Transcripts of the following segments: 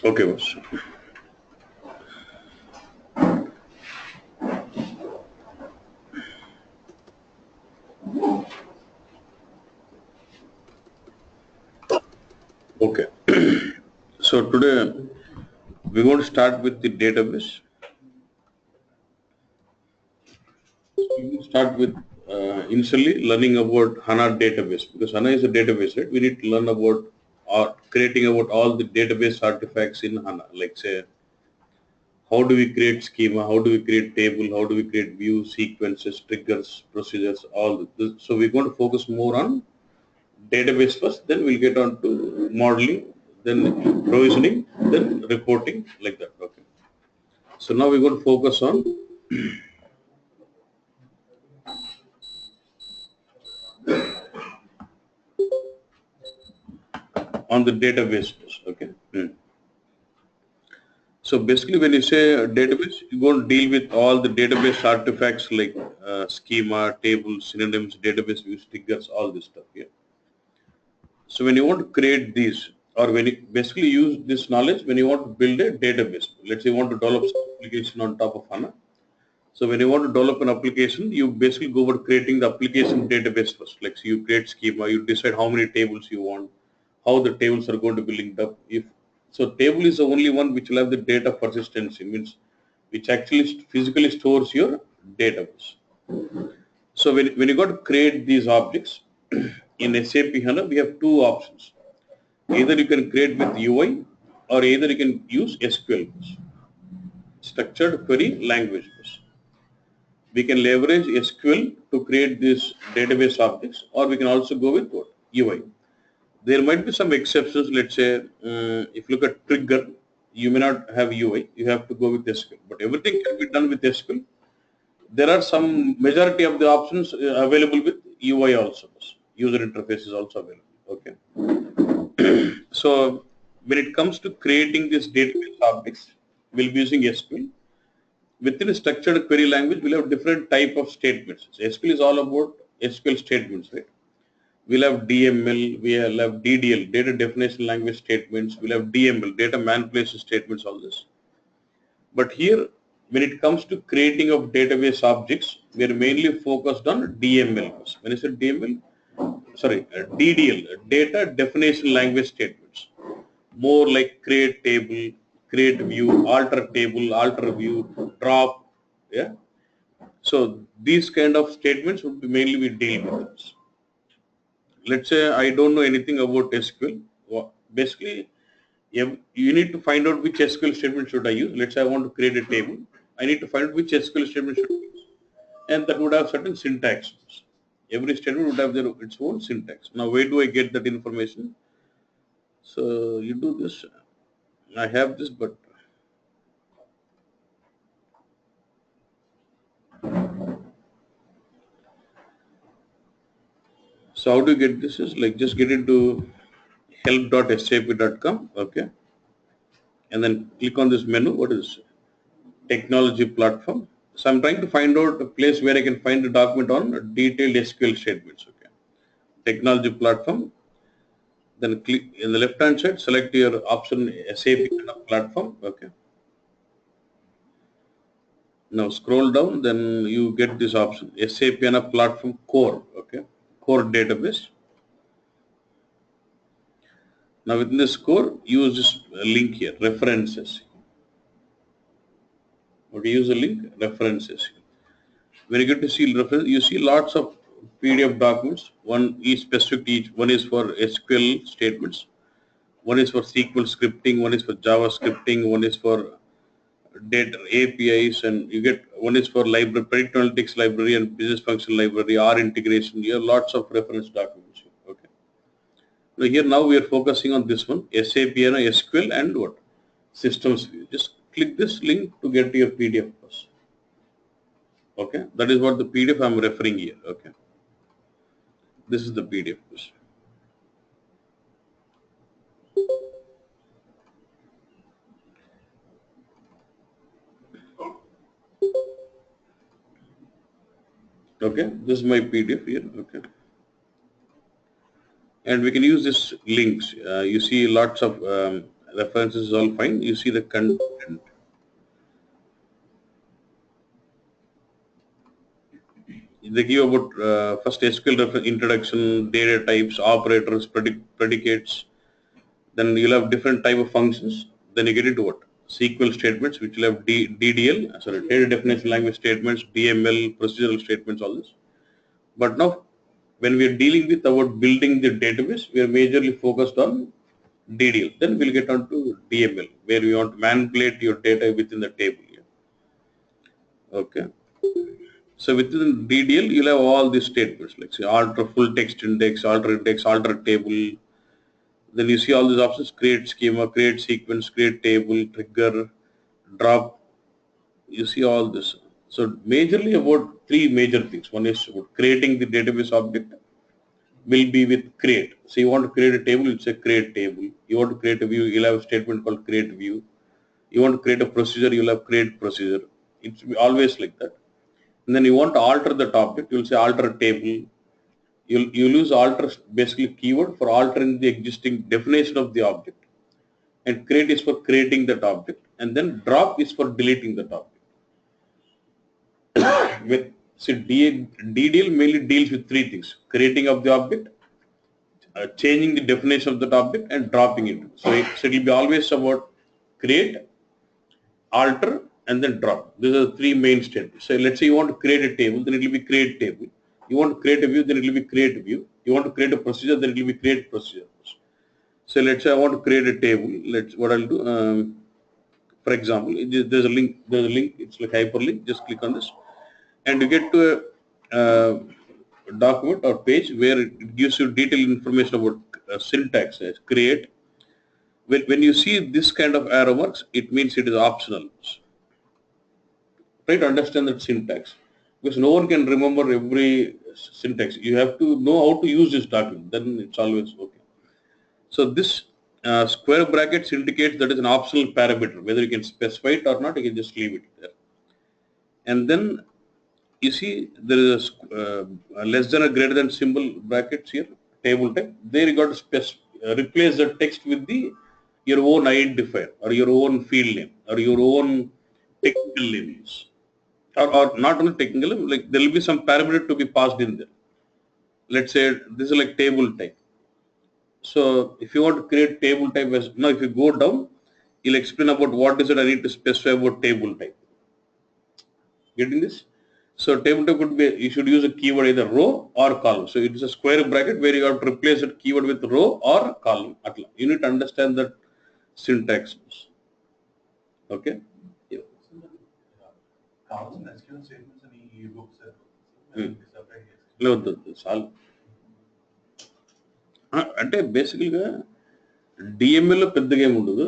Okay, boss. Okay. So today we're going to start with the database. We will start with initially learning about HANA database, because HANA is a database, right? We need to learn about or creating about all the database artifacts in HANA. Like say, how do we create schema? How do we create table? How do we create views, sequences, triggers, procedures? All this. So we're going to focus more on database first. Then we'll get on to modeling, then provisioning, then reporting, like that. Okay. So now we're going to focus on the database first. Okay. So basically, when you say database, you're going to deal with all the database artifacts like schema, tables, synonyms, database views, triggers, all this stuff. Yeah. So when you want to create these, or when you basically use this knowledge when you want to build a database. Let's say you want to develop some application on top of HANA. So when you want to develop an application, you basically go about creating the application database first. Like so you create schema, you decide how many tables you want, how the tables are going to be linked up. If so, table is the only one which will have the data persistency, means which actually physically stores your database. So when you got to create these objects in SAP HANA, we have two options. Either you can create with UI or either you can use SQL, structured query language. We can leverage SQL to create these database objects, or we can also go with what? UI. There might be some exceptions. Let's say if you look at trigger, you may not have UI. You have to go with SQL. But everything can be done with SQL. There are some majority of the options available with UI also. User interface is also available. Okay. So when it comes to creating these database objects, we'll be using SQL. Within a structured query language, we'll have different type of statements. So SQL is all about SQL statements, right? We'll have DML, we'll have DDL, data definition language statements, we'll have DML, data manipulation statements, all this. But here, when it comes to creating of database objects, we are mainly focused on DML. When I said DML, sorry, DDL, data definition language statements. More like create table, create view, alter view, drop, yeah. So these kind of statements would be mainly we deal with this. Let's say I don't know anything about SQL. Basically, you need to find out which SQL statement should I use. Let's say I want to create a table. I need to find out which SQL statement should I use, and that would have certain syntax. Every statement would have its own syntax. Now, where do I get that information? So you do this. I have this, but so how do you get this? Is like just get into help.sap.com. Okay, and then click on this menu. What is technology platform? So I'm trying to find out a place where I can find the document on detailed SQL statements. Okay, technology platform. Then click in the left hand side, select your option SAP HANA platform. Okay. Now scroll down, then you get this option SAP HANA platform core. Okay, core database. Now within this core, use this link here, references. Okay, use the link references. When you get to see reference, you see lots of PDF documents. One is specific to each. One is for SQL statements. One is for SQL scripting. One is for Java scripting. One is for data APIs, and you get one is for library, predictive analytics library, and business function library, R integration. You have lots of reference documents. Okay. Now we are focusing on this one, SAP and SQL and what systems view. Just click this link to get your PDF first. Okay, that is what the PDF I'm referring here. Okay, this is the PDF first. Okay, this is my PDF here. Okay, and we can use this links. You see lots of references, all fine. You see the content. They give about first SQL introduction, data types, operators, predicates. Then you'll have different type of functions. Then you get into what? SQL statements, which will have DDL, sorry, data definition language statements, DML, procedural statements, all this. But now, when we are dealing with about building the database, we are majorly focused on DDL. Then we'll get on to DML, where we want to manipulate your data within the table. Okay. So within DDL, you'll have all these statements, like say alter full text index, alter table. Then you see all these options: create schema, create sequence, create table, trigger, drop. You see all this. So majorly about three major things. One is about creating the database object will be with create. So you want to create a table, it's a create table. You want to create a view, you'll have a statement called create view. You want to create a procedure, you'll have create procedure. It's always like that. And then you want to alter that object, you'll say alter table. You'll use alter basically keyword for altering the existing definition of the object. And create is for creating that object. And then drop is for deleting that object. DDL mainly deals with three things: creating of the object, changing the definition of that object, and dropping it. So it will be always about create, alter, and then drop. These are the three main statements. So let's say you want to create a table, then it will be create table. You want to create a view, then it will be create view. You want to create a procedure, then it will be create procedure. So let's say I want to create a table. What I'll do. For example, there's a link. It's like hyperlink. Just click on this, and you get to a document or page where it gives you detailed information about syntax, create. When you see this kind of arrow marks, it means it is optional. Try to understand that syntax, because no one can remember every syntax. You have to know how to use this document, then it's always okay. So this square brackets indicates that is an optional parameter. Whether you can specify it or not, you can just leave it there. And then you see there is a less than or greater than symbol brackets here, table type. There you got to replace the text with your own identifier or your own field name or your own technical names. Or not only technical, like there will be some parameter to be passed in there. Let's say this is like table type. So if you want to create table type, as now if you go down, you'll explain about what is it I need to specify about table type. Getting this? So table type could be, you should use a keyword either row or column. So it is a square bracket where you have to replace that keyword with row or column. You need to understand that syntax. Okay? Yeah. అంటే బేసికల్గా డిఎంఎల్లో పెద్దగా ఏమి ఉండదు.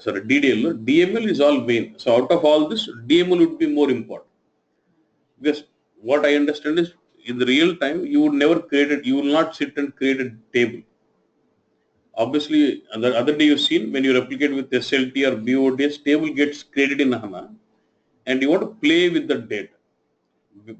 Sorry, DDL. DML is all main. So out of all this, DML would be more important. Because what I understand is, in the real time, you would never create it. You will not sit and create a table. Obviously, the other day you've seen when you replicate with SLT or BODS, table gets created in HANA and you want to play with the data.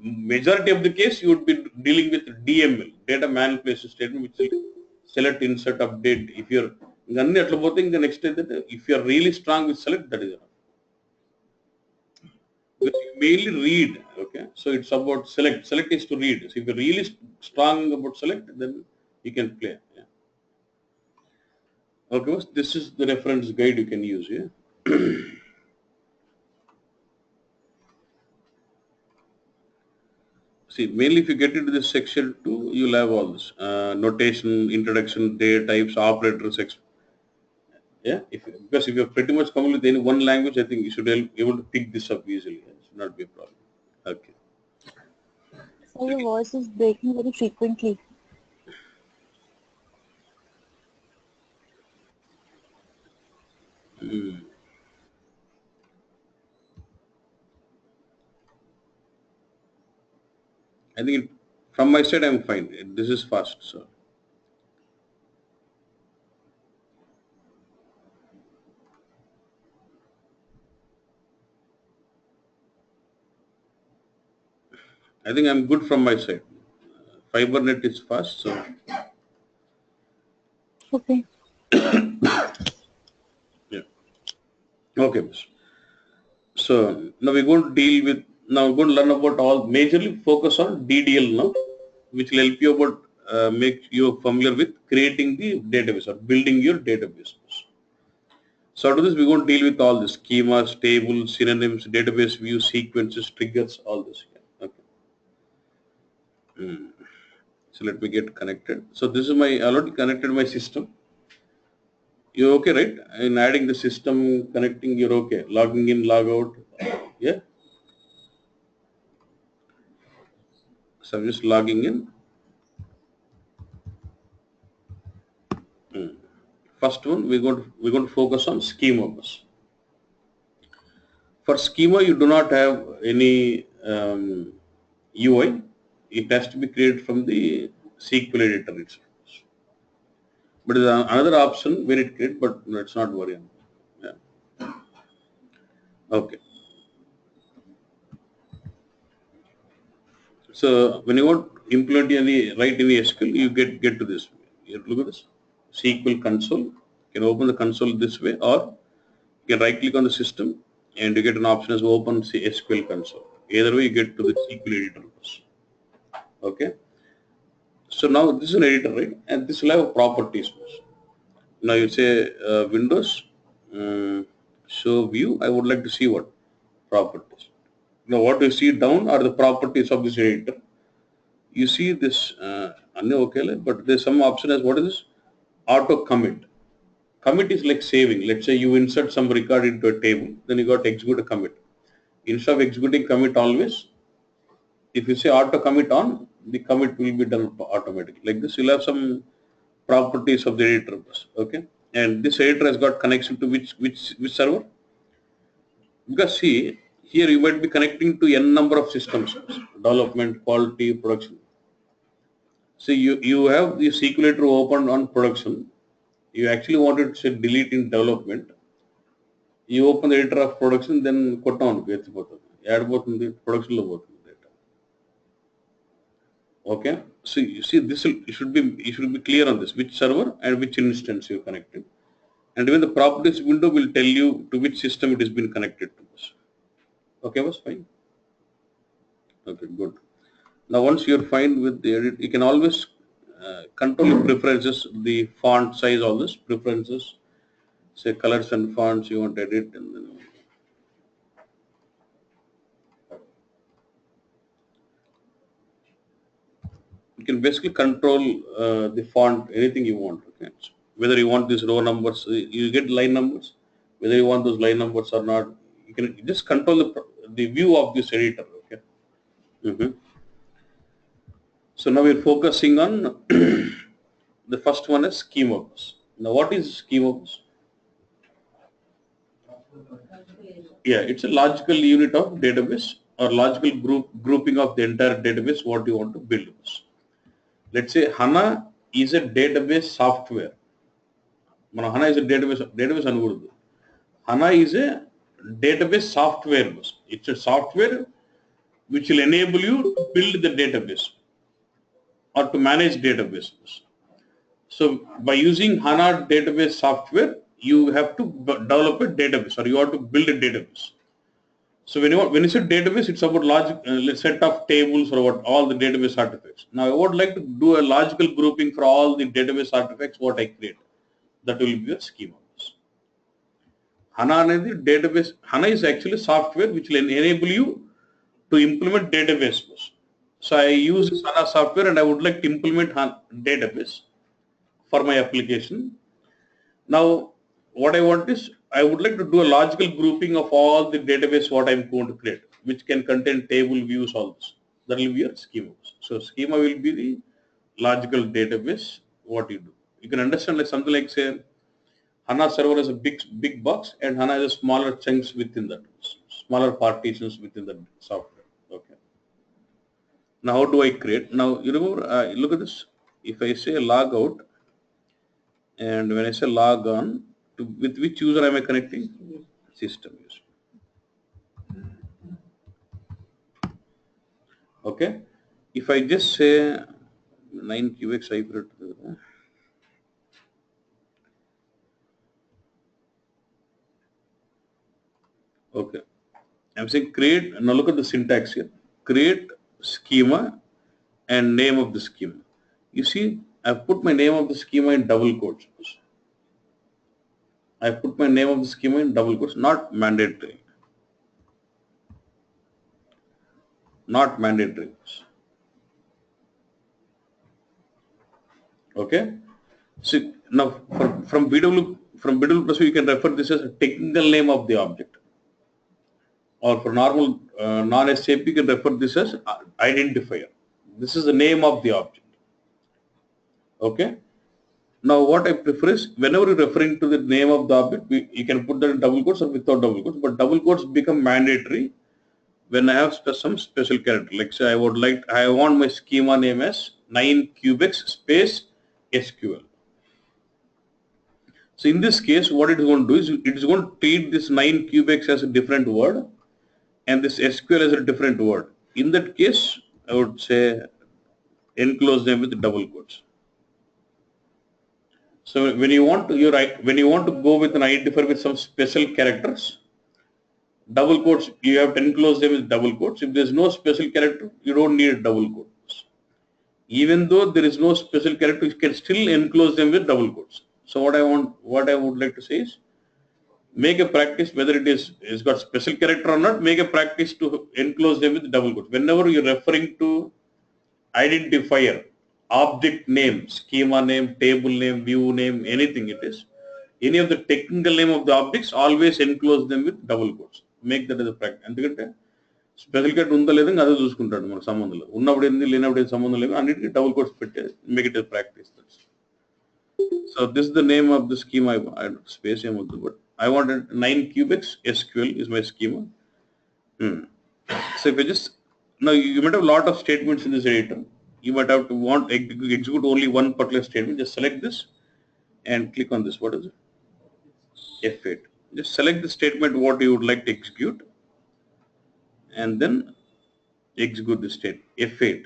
Majority of the case you would be dealing with DML, data manipulation statement, which will select, insert, update. If you're the next day, if you're really strong with select, that is enough. Because you mainly read, okay? So it's about select. Select is to read. So if you're really strong about select, then you can play. Yeah. Okay, this is the reference guide you can use. Yeah. See, mainly if you get into this section 2, you'll have all this notation, introduction, data types, operators. Yeah, because if you're pretty much coming with any one language, I think you should be able to pick this up easily. It should not be a problem. Okay. So your voice is breaking very frequently. I think from my side, I'm fine. This is fast, so. I think I'm good from my side. FiberNet is fast, so. Okay. Yeah. Okay, miss. So now we're going to deal with, now we're going to learn about all, majorly focus on DDL now, which will help you about, make you familiar with creating the database or building your database. So out of this, we're going to deal with all the schemas, tables, synonyms, database views, sequences, triggers, all this. Okay. So let me get connected. So this is my, I already connected my system. You're okay, right? In adding the system, connecting, you're okay. Logging in, log out. Yeah. So I'm just logging in. First one, we're going to focus on schema bus. For schema, you do not have any UI. It has to be created from the SQL editor itself. But there's another option where it create, but let's not worry on that. Yeah. Okay. So when you want to implement any write any SQL, you get to this. You look at this SQL console. You can open the console this way, or you can right click on the system and you get an option as open SQL console. Either way, you get to the SQL editor. Okay. So now this is an editor, right? And this will have properties. Now you say Windows, show view. I would like to see what properties. Now what you see down are the properties of this editor. You see this, okay, but there's some option as what is this? Auto commit. Commit is like saving. Let's say you insert some record into a table, then you got to execute a commit. Instead of executing commit always, if you say auto commit on, the commit will be done automatically. Like this, you'll have some properties of the editor. Okay, and this editor has got connection to which server? Because see, here you might be connecting to n number of systems, development, quality, production. So you have the SQL editor opened on production. You actually wanted to say delete in development. You open the editor of production, then put on add both in the production both data. Okay. So you see this will, you should be clear on this, which server and which instance you're connected. And even the properties window will tell you to which system it has been connected to. Okay, was fine. Okay, good. Now once you're fine with the edit, you can always control the preferences, the font size, all this preferences, say colors and fonts you want to edit, and then you can basically control the font, anything you want. Okay, so whether you want these row numbers, you get line numbers, whether you want those line numbers or not, you can just control the view of this editor. Okay. So now we're focusing on the first one is schema bus. Now what is schema bus? Yeah, it's a logical unit of database or logical grouping of the entire database what you want to build. Let's say HANA is a database software. మన HANA is a database అనకూడదు. HANA is a database software bus. It's a software which will enable you to build the database or to manage databases. So by using HANA database software, you have to develop a database or you have to build a database. So when you say database, it's about logic, set of tables or what all the database artifacts. Now I would like to do a logical grouping for all the database artifacts what I create. That will be a schema. HANA అనేది database. HANA is actually software which will enable you to implement databases. So I use HANA software and I would like to implement HANA database for my application. Now what I want is I would like to do a logical grouping of all the database what I'm going to create, which can contain table views, all this. That will be your schema. So schema will be the logical database what you do. You can understand like something like say HANA server is a big box and HANA has smaller chunks within that, smaller partitions within the software. Okay. Now how do I create? Now you remember, look at this. If I say log out and when I say log on, with which user am I connecting? System user. Okay. If I just say 9QX hybrid. Okay. I'm saying create. Now look at the syntax here. Create schema and name of the schema. You see, I've put my name of the schema in double quotes. I put my name of the schema in double quotes, not mandatory. Not mandatory. Okay. So now from BW plus you can refer this as a technical name of the object. Or for normal non-SAP you can refer this as identifier. This is the name of the object. Okay. Now what I prefer is whenever you're referring to the name of the object, you can put that in double quotes or without double quotes, but double quotes become mandatory when I have some special character. Like say I want my schema name as 9QX space SQL. So in this case, what it is going to do is it is going to treat this 9QX as a different word and this SQL as a different word. In that case, I would say enclose them with double quotes. So when you want to go with an identifier with some special characters, double quotes, you have to enclose them with double quotes. If there is no special character, you don't need double quotes. Even though there is no special character, you can still enclose them with double quotes. So what I would like to say is, make a practice whether it's got special character or not. Make a practice to enclose them with double quotes. Whenever you're referring to identifier, object name, schema name, table name, view name, anything it is, any of the technical name of the objects, always enclose them with double quotes. Make that as a practice. ఎందుకంటే special character ఉందా లేదని అదే చూసుకుంటాడు మన సంబంధం లేదు, ఉన్నప్పుడు ఏంది లేనప్పుడు ఏం సంబంధం లేదు, అన్నిటికీ డబుల్ కోట్స్ పెట్టే make it practice. So this is the name of the schema. I space but I wanted 9QX SQL is my schema. So if I just now you might have a lot of statements in this editor. You might have to want execute only one particular statement. Just select this and click on this. What is it? F8. Just select the statement what you would like to execute and then execute the statement F8.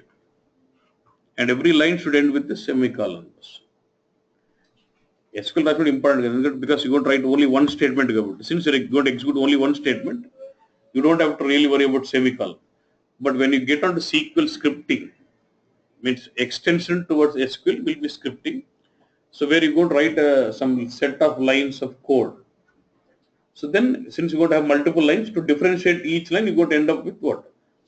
And every line should end with the semicolon. SQL is important because you're going to write only one statement. Since you're going to execute only one statement, you don't have to really worry about semicolon. But when you get onto SQL scripting, means extension towards SQL will be scripting. So where you're going to write some set of lines of code. So then, since you're going to have multiple lines, to differentiate each line, you're going to end up with what?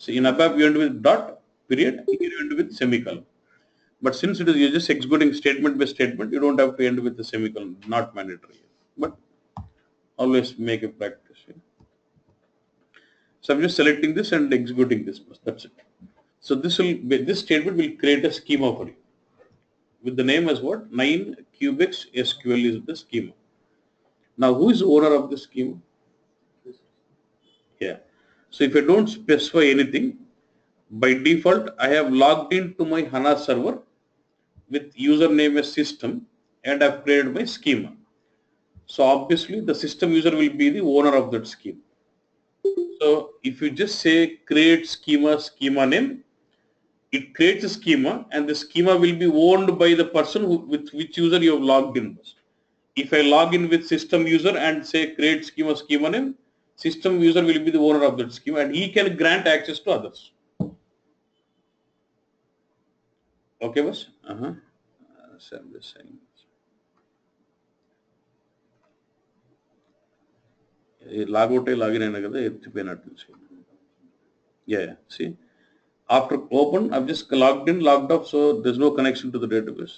So in ABAP, you end with dot, period, here you end with semicolon. But since you're just executing statement by statement, you don't have to end with the semicolon, not mandatory. But always make a practice. So I'm just selecting this and executing this. That's it. So this statement will create a schema for you. With the name as what? 9QX SQL is the schema. Now who is the owner of the schema? Yeah. So if I don't specify anything, by default I have logged into my HANA server with username as system and I've created my schema. So obviously the system user will be the owner of that scheme. So if you just say create schema name, it creates a schema and the schema will be owned by the person with which user you have logged in. If I log in with system user and say create schema name, system user will be the owner of that schema and he can grant access to others. Okay, boss? So I'm just saying. Log out, login అయినా కదా ఎత్తిపోయినట్టు. Yeah, see? After open, I've just logged in, logged off, so there's no connection to the database.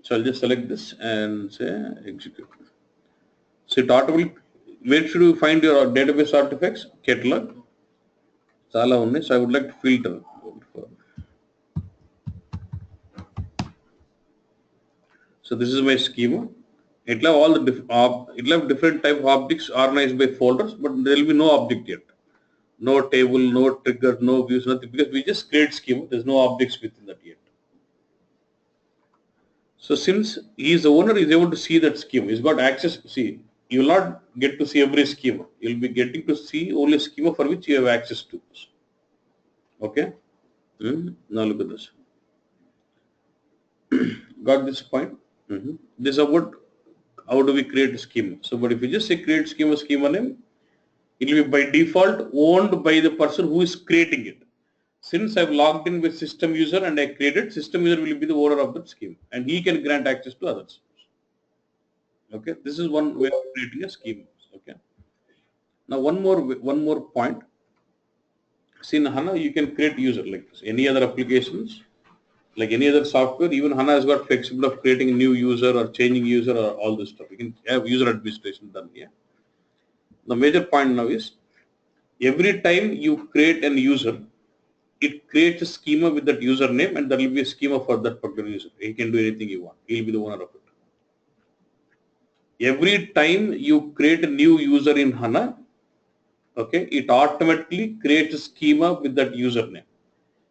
So I'll just select this and say execute. So it automatically, where should you find your database artifacts? Catalog. Chala unnai, so I would like to filter. So this is my schema. It will have all the it'll have different type of objects organized by folders, but there will be no object yet. No table, no trigger, no views, nothing, because we just create schema. There's no objects within that yet. So since he is the owner, he is able to see that schema. He's got access. See, you will not get to see every schema. You will be getting to see only schema for which you have access to. Okay. Now look at this. Got this point? This is about how do we create a schema. So, but if you just say create schema name, it will be by default owned by the person who is creating it. Since I've logged in with system user and I created, system user will be the owner of that scheme and he can grant access to others. Okay, this is one way of creating a scheme. Okay. Now one more point. See, in HANA you can create user like this. Any other applications, like any other software, even HANA has got flexibility of creating a new user or changing user or all this stuff. You can have user administration done here. The major point now is every time you create an user, it creates a schema with that username and there will be a schema for that particular user. He can do anything he wants. He will be the owner of it. Every time you create a new user in HANA, okay, it automatically creates a schema with that username.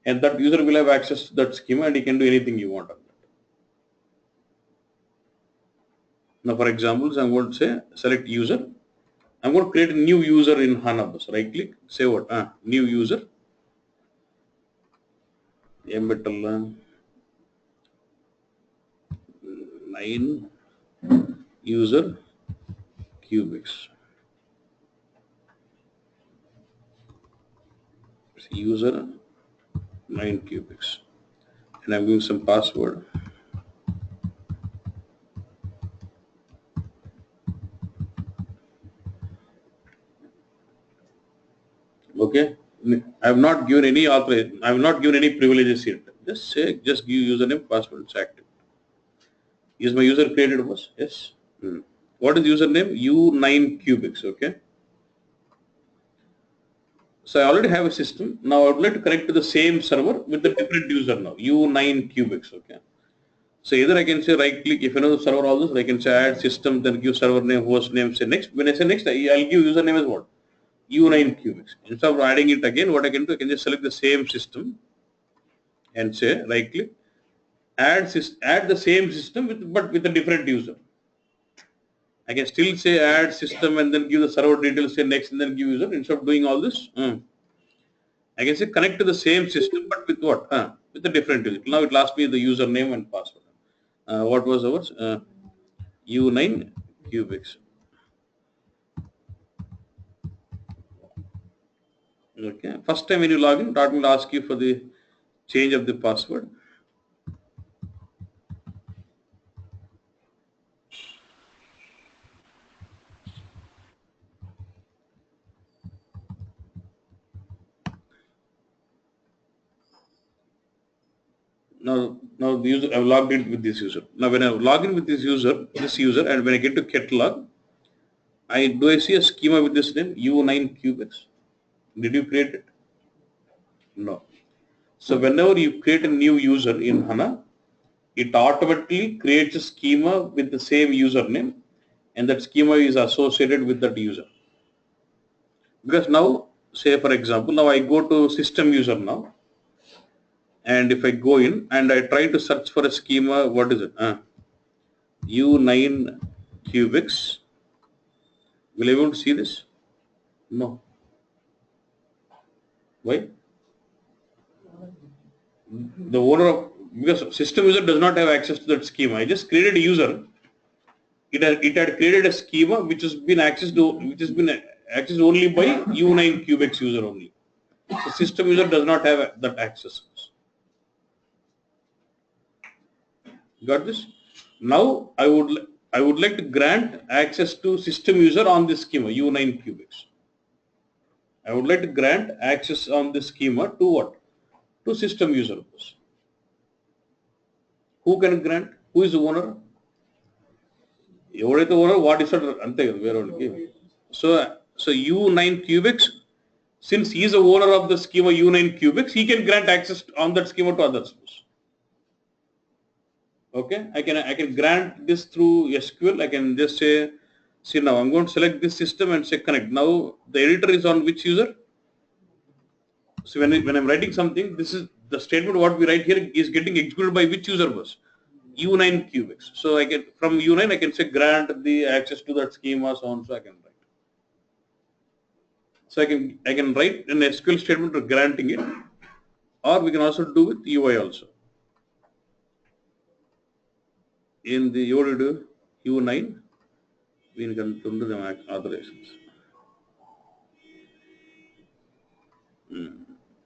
And that user will have access to that schema and he can do anything you want on that. Now, for example, so I'm going to say select user. I'm going to create a new user in HANA. Right click, say what? New user. Metal 9 user cubics. User 9 cubics. And I'm giving some password. Okay, I have not given any authorization. I have not given any privileges here. Just say, just give username, password, it's active. Is my user created was? Yes. What is username? U9 cubics. Okay. So I already have a system. Now I would like to connect to the same server with the different user now. U9 cubics. Okay. So either I can say right click, if I know the server all this, I can say add system, then give server name, host name, say next. When I say next, I'll give username as what? U9 cubics. Instead of adding it again, what I can do, I can just select the same system and say right click, add the same system but with a different user. I can still say add system and then give the server details, say next and then give user. Instead of doing all this, I can say connect to the same system but with what? With a different user. Now it will ask me the username and password. What was ours? U9 cubics. Okay. First time when you log in, it will ask you for the change of the password. Now the user, I've logged in with this user. Now when I log in with this user, and when I get to catalog, do I see a schema with this name, U9 cubics? Did you create it? No. So whenever you create a new user in HANA, it automatically creates a schema with the same username and that schema is associated with that user. Because now say for example, now I go to system user now, and if I go in and I try to search for a schema, what is it? U9 cubics. Will I be able to see this? No. Why? The owner of, because system user does not have access to that schema. I just created a user. It had created a schema which has been accessed only by U9 cubics user only. So system user does not have that access. Got this? Now I would like to grant access to system user on this schema U9 cubics. I would like to grant access on this schema to what? To system user. Who can grant? Who is the owner? ఎవరైతే owner what ఇస్తాడు అంతే కదా వేరే వాళ్ళకి. So U9 cubics, since he is the owner of the schema U9 cubics, he can grant access on that schema to others. Okay, I can grant this through SQL. I can just say, see, now I'm going to select this system and say connect. Now the editor is on which user? So when I'm writing something, this is the statement what we write here is getting executed by which user was? U9 cubics. So I can, from U9 I can say grant the access to that schema, so on, so I can write. So I can write an SQL statement for granting it, or we can also do with UI also. In the U9, we can do the authorizations.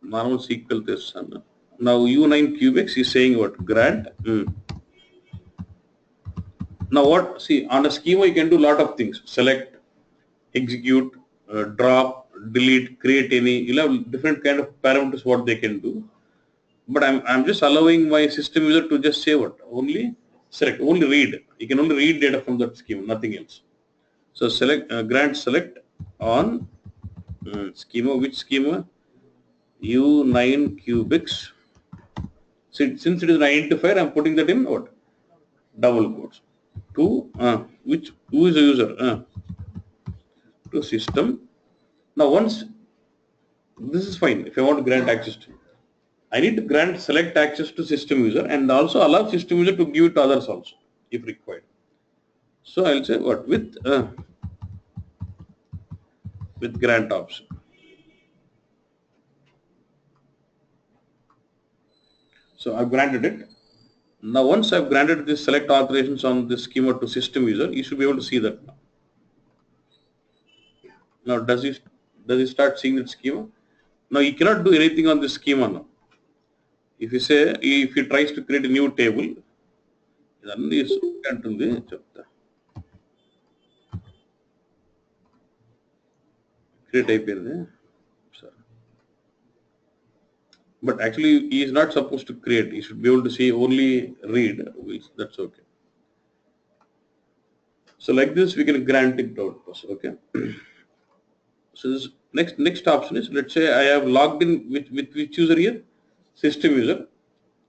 Normal SQL this. Now U9 cubics is saying what? Grant. Now what? See, on a schema you can do a lot of things. Select, execute, drop, delete, create any. You'll have different kind of parameters what they can do. But I'm just allowing my system user to just say what? Only select, only read. You can only read data from that schema, nothing else. So select, grant select on schema. Which schema? U9 cubics. Since it is an identifier, I'm putting that in what? Double quotes. To who is the user? To system. Now once this is fine. If I want to grant access to, I need to grant select access to system user and also allow system user to give it to others also if required. So I'll say what? With grant option. So I've granted it. Now once I've granted this select authorizations on this schema to system user, you should be able to see that now. Now does he start seeing that schema? Now he cannot do anything on this schema now. If he tries to create a new table, create అయిపోయింది. But actually he is not supposed to create. He should be able to see only read. That's okay. So like this we can grant it out. Okay. So this next option is, let's say I have logged in with which user here? System user.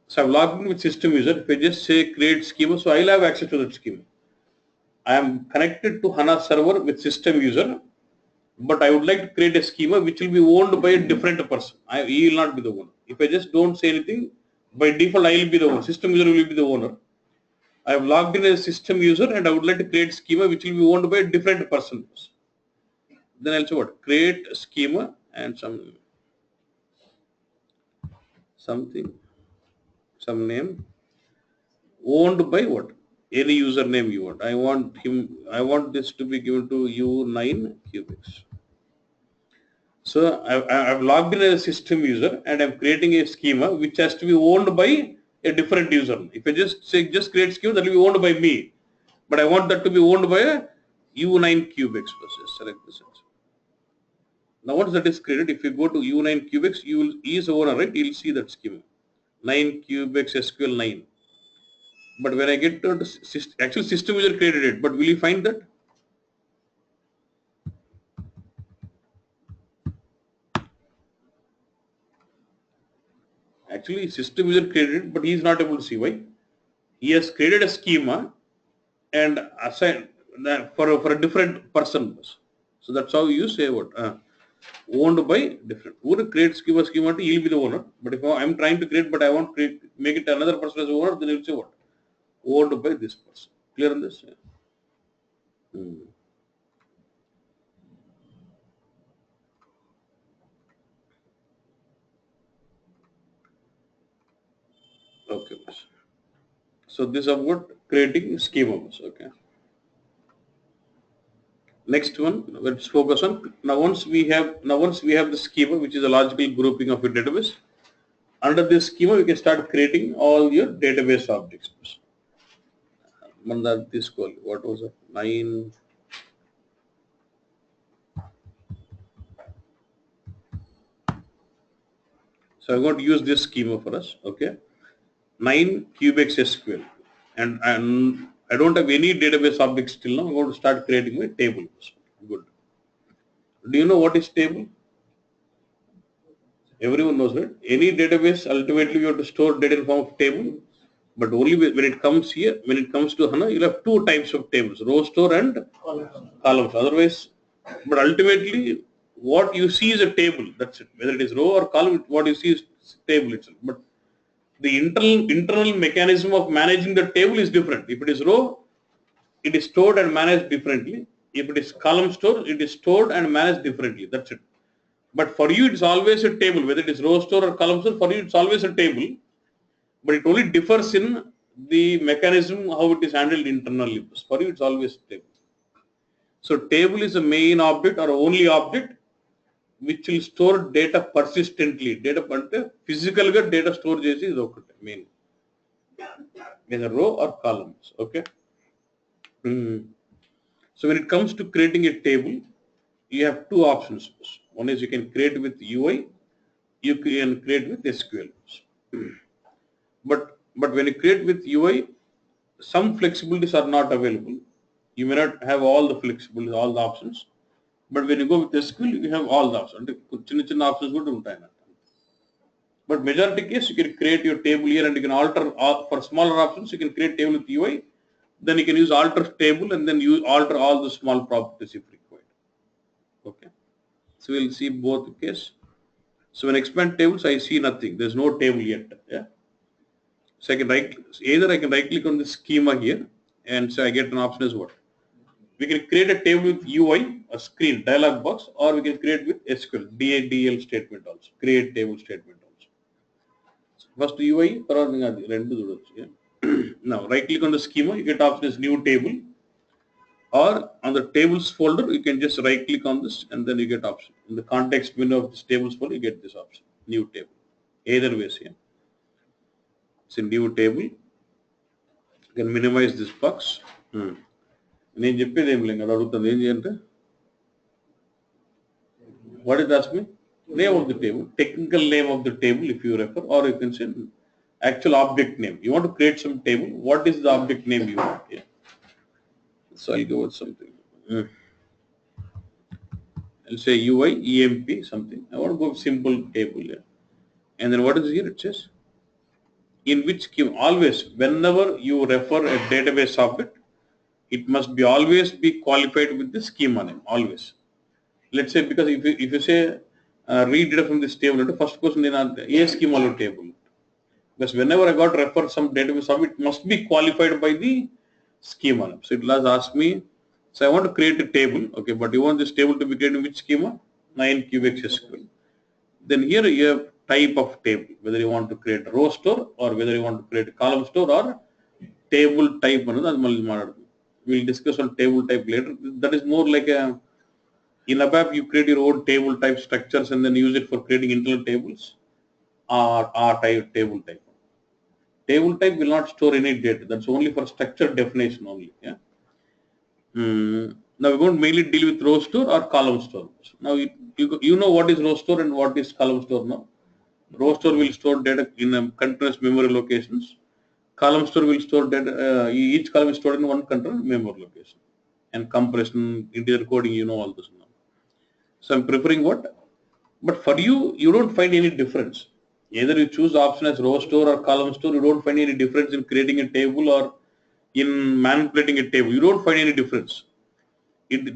So I've logged in with system user. If I just say create schema, so I'll have access to that schema. I am connected to HANA server with system user, but I would like to create a schema which will be owned by a different person. He will not be the owner. If I just don't say anything, by default I will be the owner. System user will be the owner. I have logged in as system user and I would like to create schema which will be owned by a different person. Then I'll say what? Create a schema and some name owned by what? Any username you want. I want this to be given to U9 cubics. So I've logged in as a system user and I'm creating a schema which has to be owned by a different user. If I just say create schema, that will be owned by me. But I want that to be owned by a U9 cubics. Select this. Now once that is created, if you go to U9 cubics, he is the owner, right? You'll see that schema. 9 cubics SQL 9. But when I get to actually system user created it, but will you find that? Actually system user created it, but he is not able to see. Why? He has created a schema and assigned that for a different person. So that's how you say what? Owned by different. Who create schema he'll be the owner. But if I'm trying to create, but I want to make it another person as owner, then it'll say what? Owned by this person. Clear on this? Yeah. Okay. So this is about creating schema. Okay. Next one, let's focus on now. Once we have the schema, which is a logical grouping of your database. Under this schema, we can start creating all your database objects. Mandar, this call. What was it? 9. So I'm going to use this schema for us. Okay. 9 cubex SQL, and I don't have any database objects till now. I'm going to start creating my table. Good. Do you know what is table? Everyone knows, right? Any database, ultimately you have to store data in form of table, but only when it comes here, when it comes to HANA, you'll have two types of tables, row store and columns. Otherwise, but ultimately what you see is a table. That's it. Whether it is row or column, what you see is table itself. But the internal mechanism of managing the table is different. If it is row, it is stored and managed differently. If it is column store, it is stored and managed differently. That's it. But for you, it's always a table. Whether it is row store or column store, for you, it's always a table. But it only differs in the mechanism how it is handled internally. For you, it's always a table. So table is a main object or only object which will store data persistently. Data physical data store chesi is main. Either row or columns. Okay. So when it comes to creating a table, you have two options. One is you can create with UI, you can create with SQL. But when you create with UI, some flexibilities are not available. You may not have all the flexibilities, all the options. But when you go with SQL, you have all the options. Chinna options would ఉంటాయి. But majority case, you can create your table here and you can alter for smaller options. You can create table with UI. Then you can use alter table and then you alter all the small properties if required. Okay. So we'll see both case. So when expand tables, I see nothing. There's no table yet. Yeah. So I can either I can right click on the schema here and say I get an option as what? We can create a table with UI, a screen, dialog box, or we can create with SQL, DDL statement also, create table statement also. So first UI, now right click on the schema, you get option as new table, or on the tables folder, you can just right click on this and then you get option. In the context window of this tables folder, you get this option, new table. Either way, yeah. It's a new table. You can minimize this box. నేను చెప్పేది ఏం లేదు అడుగుతుంది ఏం చేయంటే what is ask me name of the table, technical name of the table if you refer, or you can say actual object name. You want to create some table, what is the object name you want? Yeah. So I'll go with something. I'll say UI EMP something. I want to go with simple table here. And then what is here? It says in which scheme. Always whenever you refer a database object, it must be always be qualified with the schema name. Always. Let's say because if you say read data from this table, the first question then a schema table. Because whenever I got to refer some database object, it must be qualified by the schema name. So it will ask me. So I want to create a table. Okay, but you want this table to be created in which schema? 9 cubex SQL. Then here you have type of table, whether you want to create a row store or whether you want to create a column store or table type. We'll discuss on table type later. That is more like a, in ABAP you create your own table type structures and then use it for creating internal tables or type table type. Table type will not store any data. That's only for structure definition only. Yeah. Now we won't mainly deal with row store or column store. Now you know what is row store and what is column store now. Row store will store data in continuous memory locations. Column store will store data, each column is stored in one continuous memory location. And compression, integer coding, you know all this now. So I'm preferring what? But for you, you don't find any difference. Either you choose option as row store or column store, you don't find any difference in creating a table or in manipulating a table. You don't find any difference.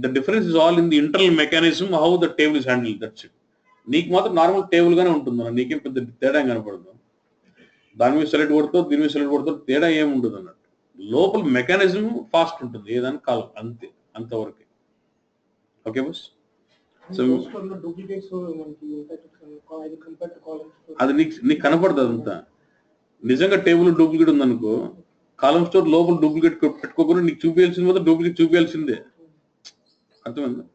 the difference is all in the internal mechanism how the table is handled. That's it. నీకు మాత్రం normal table గానే ఉంటుంది అన్న, నీకేం పెద్ద తేడా కనపడదు. దాని మీద సెలెక్ట్ కొడతావు, దీని మీద సెలెక్ట్ కొడతావు, తేడా ఏముండదు అన్నట్టు. లోపల మెకానిజం ఫాస్ట్ ఉంటుంది, ఏదైనా కాలం అంతే, అంతవరకే. Okay bus. సో అది నీకు కనపడదు అదంతా. నిజంగా టేబుల్ డూప్లికేట్ ఉందనుకో, కాలం స్టోర్ లోపల డూప్లికేట్ పెట్టుకోకుండా నీకు చూపించాల్సింది మాత్రం డూప్లికేట్ చూపించాల్సిందే. అర్థమైందా?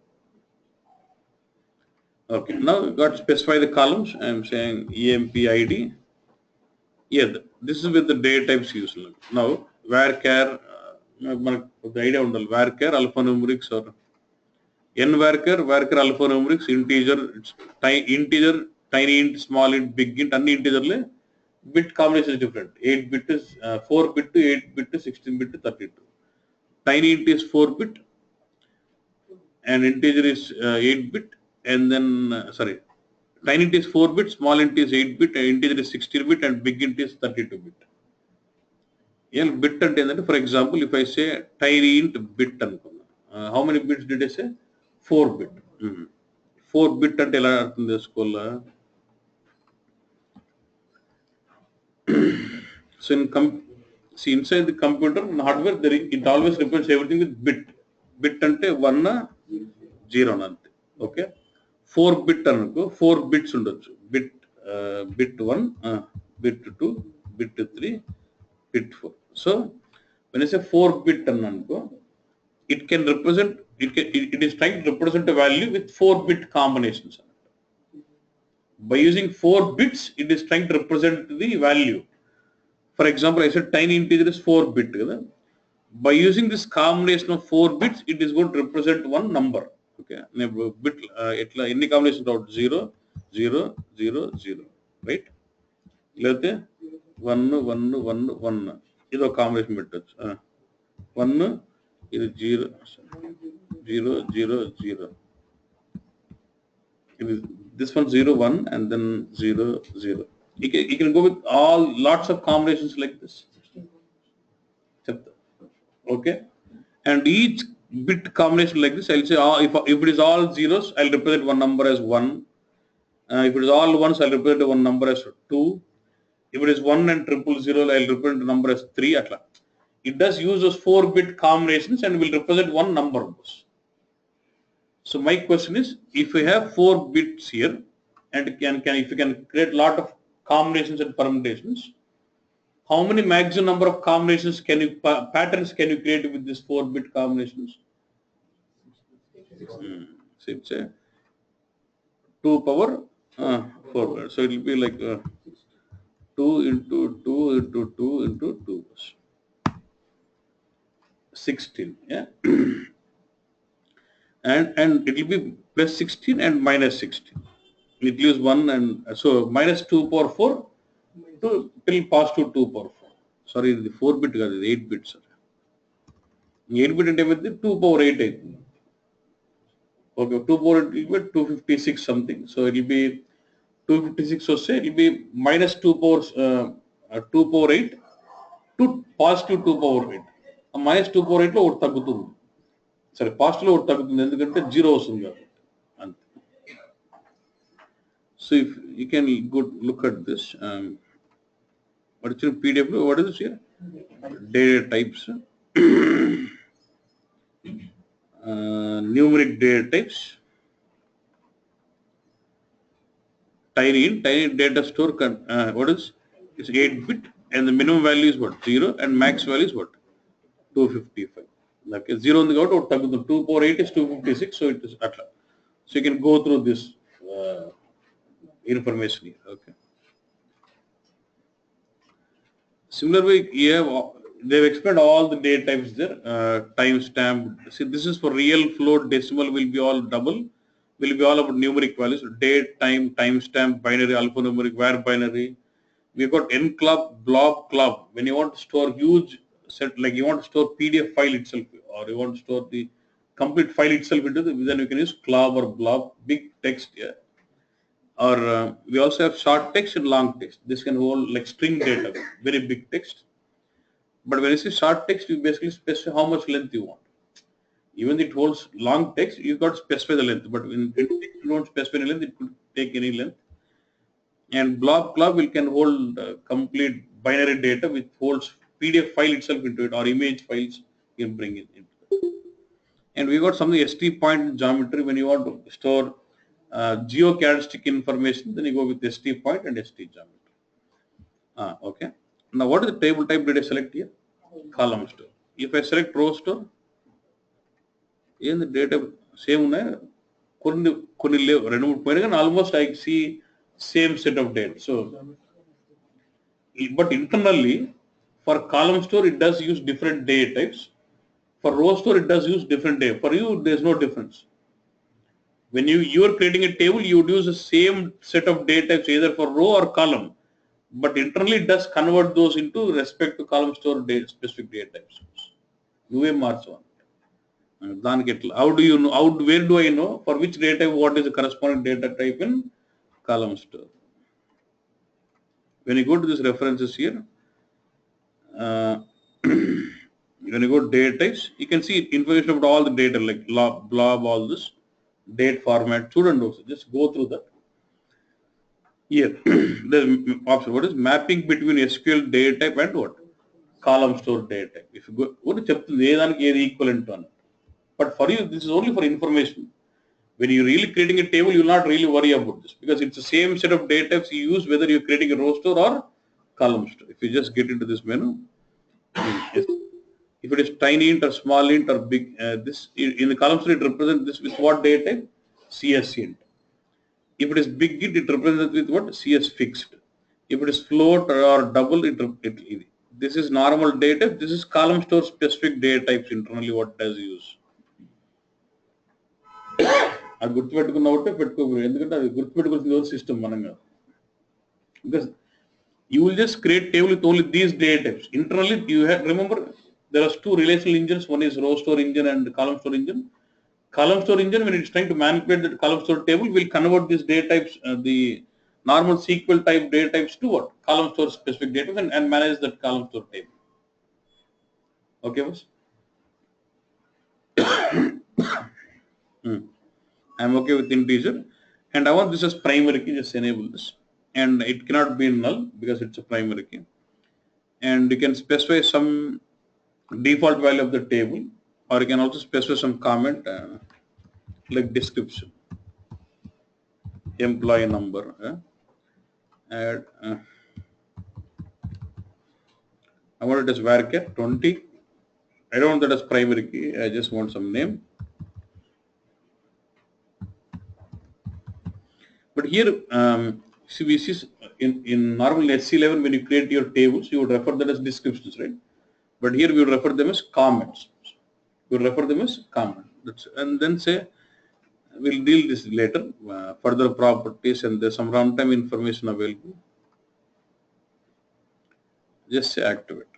Okay, now got to specify the columns. I am saying EMP ID. Yeah, this is with the data types used. Now varchar, the idea undal varchar alphanumerics or n varchar alphanumerics integer, integer, tiny int, small int, big int, any integer le bit combination is different. 8 bit is 4 bit to 8 bit to 16 bit to 32. Tiny int is 4 bit and integer is 8 bit. And then sorry, tiny int is 4 bit, small int is 8 bit, and integer is 16 bit, and big int is 32 bit. Yeah, bit ante endante, for example, if I say tiny int bit anukunna, how many bits did I say? 4 bit. 4 bit ante ela artham chesukolla. So see, inside the computer and hardware, it always represents everything with bit. Bit ante 1 0 ante. Okay. 4 bit అనుకో 4 bits ఉండొచ్చు. bit 1, bit 2, bit 3, bit 4. So when I say 4 bit అనుకో, it can represent, it is trying to represent a value with 4 bit combinations. By using 4 bits, it is trying to represent the value. For example, I said tiny integer is 4 bit కదా. By using this combination of 4 bits, it is going to represent one number. Okay, bit etla any combination out 0 0 0 0, right? లేకపోతే 1 1 1 1 ఇదో combination పెట్టొచ్చు. 1 ఇది 0 0 0 0, ఇది this one 0 1 and then 0 0. You can go with all lots of combinations like this. Okay, and each bit combination like this, I'll say if it is all zeros, I'll represent one number as 1. If it is all ones, I'll represent one number as 2. If it is 1 and 000, I'll represent the number as 3. Atla. It does use those 4 bit combinations and will represent one number. So my question is, if we have 4 bits here and if you can create lot of combinations and permutations, how many maximum number of combinations patterns can you create with this 4 bit combinations? So it's a 2 power 4. So it will be like 2 into 2 into 2 into 2. 16. Yeah. and it will be plus 16 and minus 16. It leaves 1 and so minus 2 power 4 to till positive 2 power 4. Sorry, the 4 bit కాదు, 8 bit. Sir. 8 bit అంటే ఏమైంది? 2 power 8 అవుతుంది. Okay, 2 power 8 will be 256 something. So it will be 256 వస్తే it will be minus 2 power 8 to positive 2 power 8. Minus 2 power 8 లో ఒకటి తగ్గుతుంది. సరే, positive లో ఒకటి తగ్గుతుంది ఎందుకంటే 0 వస్తుంది కాబట్టి. అంతే. So if you can look at this, what is your PDF? What is this here? Data types. Numeric data types. Tiny data store. What is? It's 8 bit and the minimum value is what? 0 and max value is what? 255. Okay, 0 on the go to 2 power 8 is 256. So it is atla. So you can go through this information here. Okay. Similarly, they've explained all the data types there. Timestamp. See, this is for real, float, decimal will be all double. Will be all about numeric values. Date, time, timestamp, binary, alphanumeric, var binary. We've got enclub, blob, club. When you want to store huge set, like you want to store PDF file itself, or you want to store the complete file itself into then you can use club or blob, big text here. Or we also have short text and long text. This can hold like string data, very big text. But when you say short text, you basically specify how much length you want. Even it holds long text, you got to specify the length. But in text, you don't specify any length, it could take any length. And blob will can hold complete binary data which holds PDF file itself into it or image files you can bring it into it. And we got something ST point geometry. When you want to store geocadastic information, then you go with ST point and ST geometry. Okay. Now what is the table type did I select here? Column store. If I select row store, in the data same almost I see same set of data. So, but internally for column store it does use different data types. For row store it does use different data. For you there's no difference. When you are creating a table, you would use the same set of data types either for row or column, but internally it does convert those into respect to column store data, specific data types. How do you know? Where do I know for which data what is the corresponding data type in column store? When you go to this references here, uh, when you go to data types, you can see information about all the data like blob, all this date format. Student also just go through that. Here, the option what is mapping between SQL data type and what column store data type. If you go, what is equivalent to? But for you, this is only for information. When you're really creating a table, you'll not really worry about this because it's the same set of data types you use whether you're creating a row store or column store. If you just get into this menu, if it is tiny int or small int or big, this in the column store it represents this with what data type? CS int. If it is big int, it represents with what? CS fixed. If it is float or double, this is normal data. This is column store specific data types internally what it does use. అది గుర్తుపెట్టుకున్న ఒకటే పెట్టుకోకూడదు ఎందుకంటే అది గుర్తుపెట్టుకోవాల్సిన system మనంగా because you will just create table with only these data types. Internally you have remember there are two relational engines, one is row store engine and column store engine. Column store engine when it's trying to manipulate the column store table will convert these data types the normal SQL type data types to what column store specific data and manage that column store table. Okay boss? I'm okay with integer and I want this as primary key, just enable this and it cannot be null because it's a primary key and you can specify some default value of the table or you can also specify some comment like description, employee number, add I want it as varchar 20. I don't want that as primary key, I just want some name. But here, see, we see in normal SC11 when you create your tables, you would refer that as descriptions, right? But here we would refer them as comments. You would refer them as comments. And then say, we'll deal this later, further properties and there's some runtime information available. Just say activate.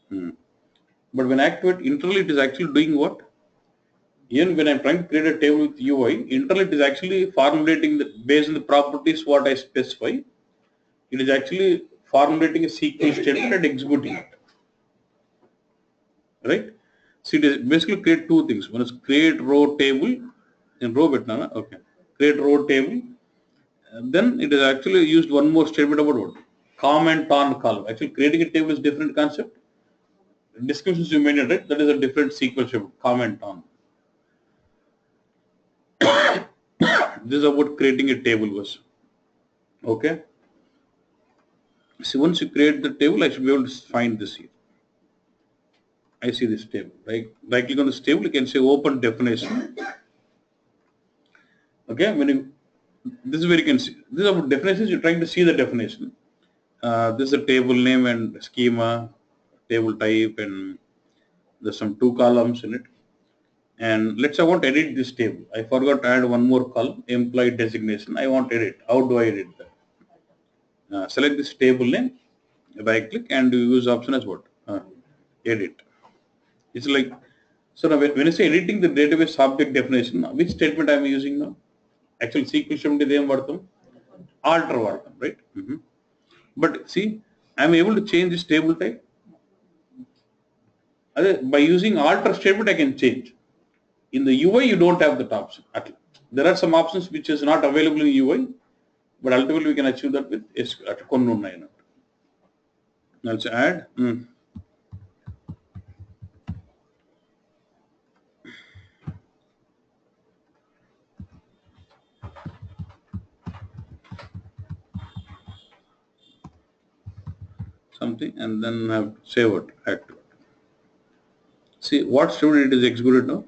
But when activate, internally it is actually doing what? Even when I'm trying to create a table with UI, internally it is actually formulating based on the properties what I specify. It is actually formulating a SQL statement and executing it. Right? So it is basically create two things. One is create row table in row betna, okay. Create row table. And then it is actually used one more statement about what? Comment on column. Actually creating a table is different concept. Descriptions you made it, right? That is a different SQL statement. Comment on. This is about creating a table was. Okay. So once you create the table, I should be able to find this here. I see this table. Right click on this table, you can say open definition. Okay, this is where you can see. This is about definitions, you're trying to see the definition. This is a table name and schema, table type, and there's some two columns in it. And let's say I want to edit this table. I forgot to add one more column, employee designation. I want to edit. How do I edit that? Select this table name, right click, and you use option as what? Edit. It's like, so now when you say editing the database object definition, which statement I am using now? Actually, SQL statement is alter, right? But see, I am able to change this table type. By using alter statement, I can change. In the UI, you don't have that option. There are some options which is not available in UI, but ultimately we can achieve that with SQL. Let's add something and then have save it. Add to it. See what student it is executed now?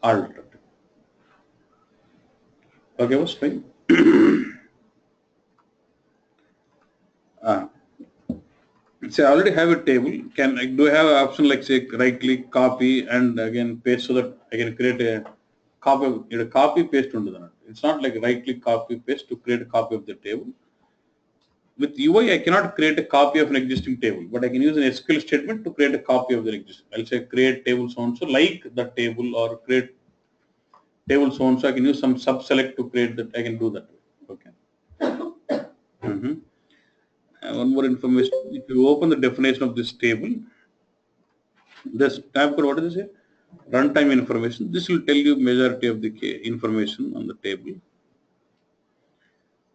Alt. Okay, was fine. Say I already have a table. Do I have an option like say right click, copy, and again paste so that I can create a copy paste into that. It's not like right click, copy paste to create a copy of the table. With UI, I cannot create a copy of an existing table, but I can use an SQL statement to create a copy of the existing. I'll say create table so and so like the table, or create table so and so. I can use some sub select to create that. I can do that. Okay. One more information. If you open the definition of this table, this tab code, what is this? Runtime information. This will tell you majority of the information on the table.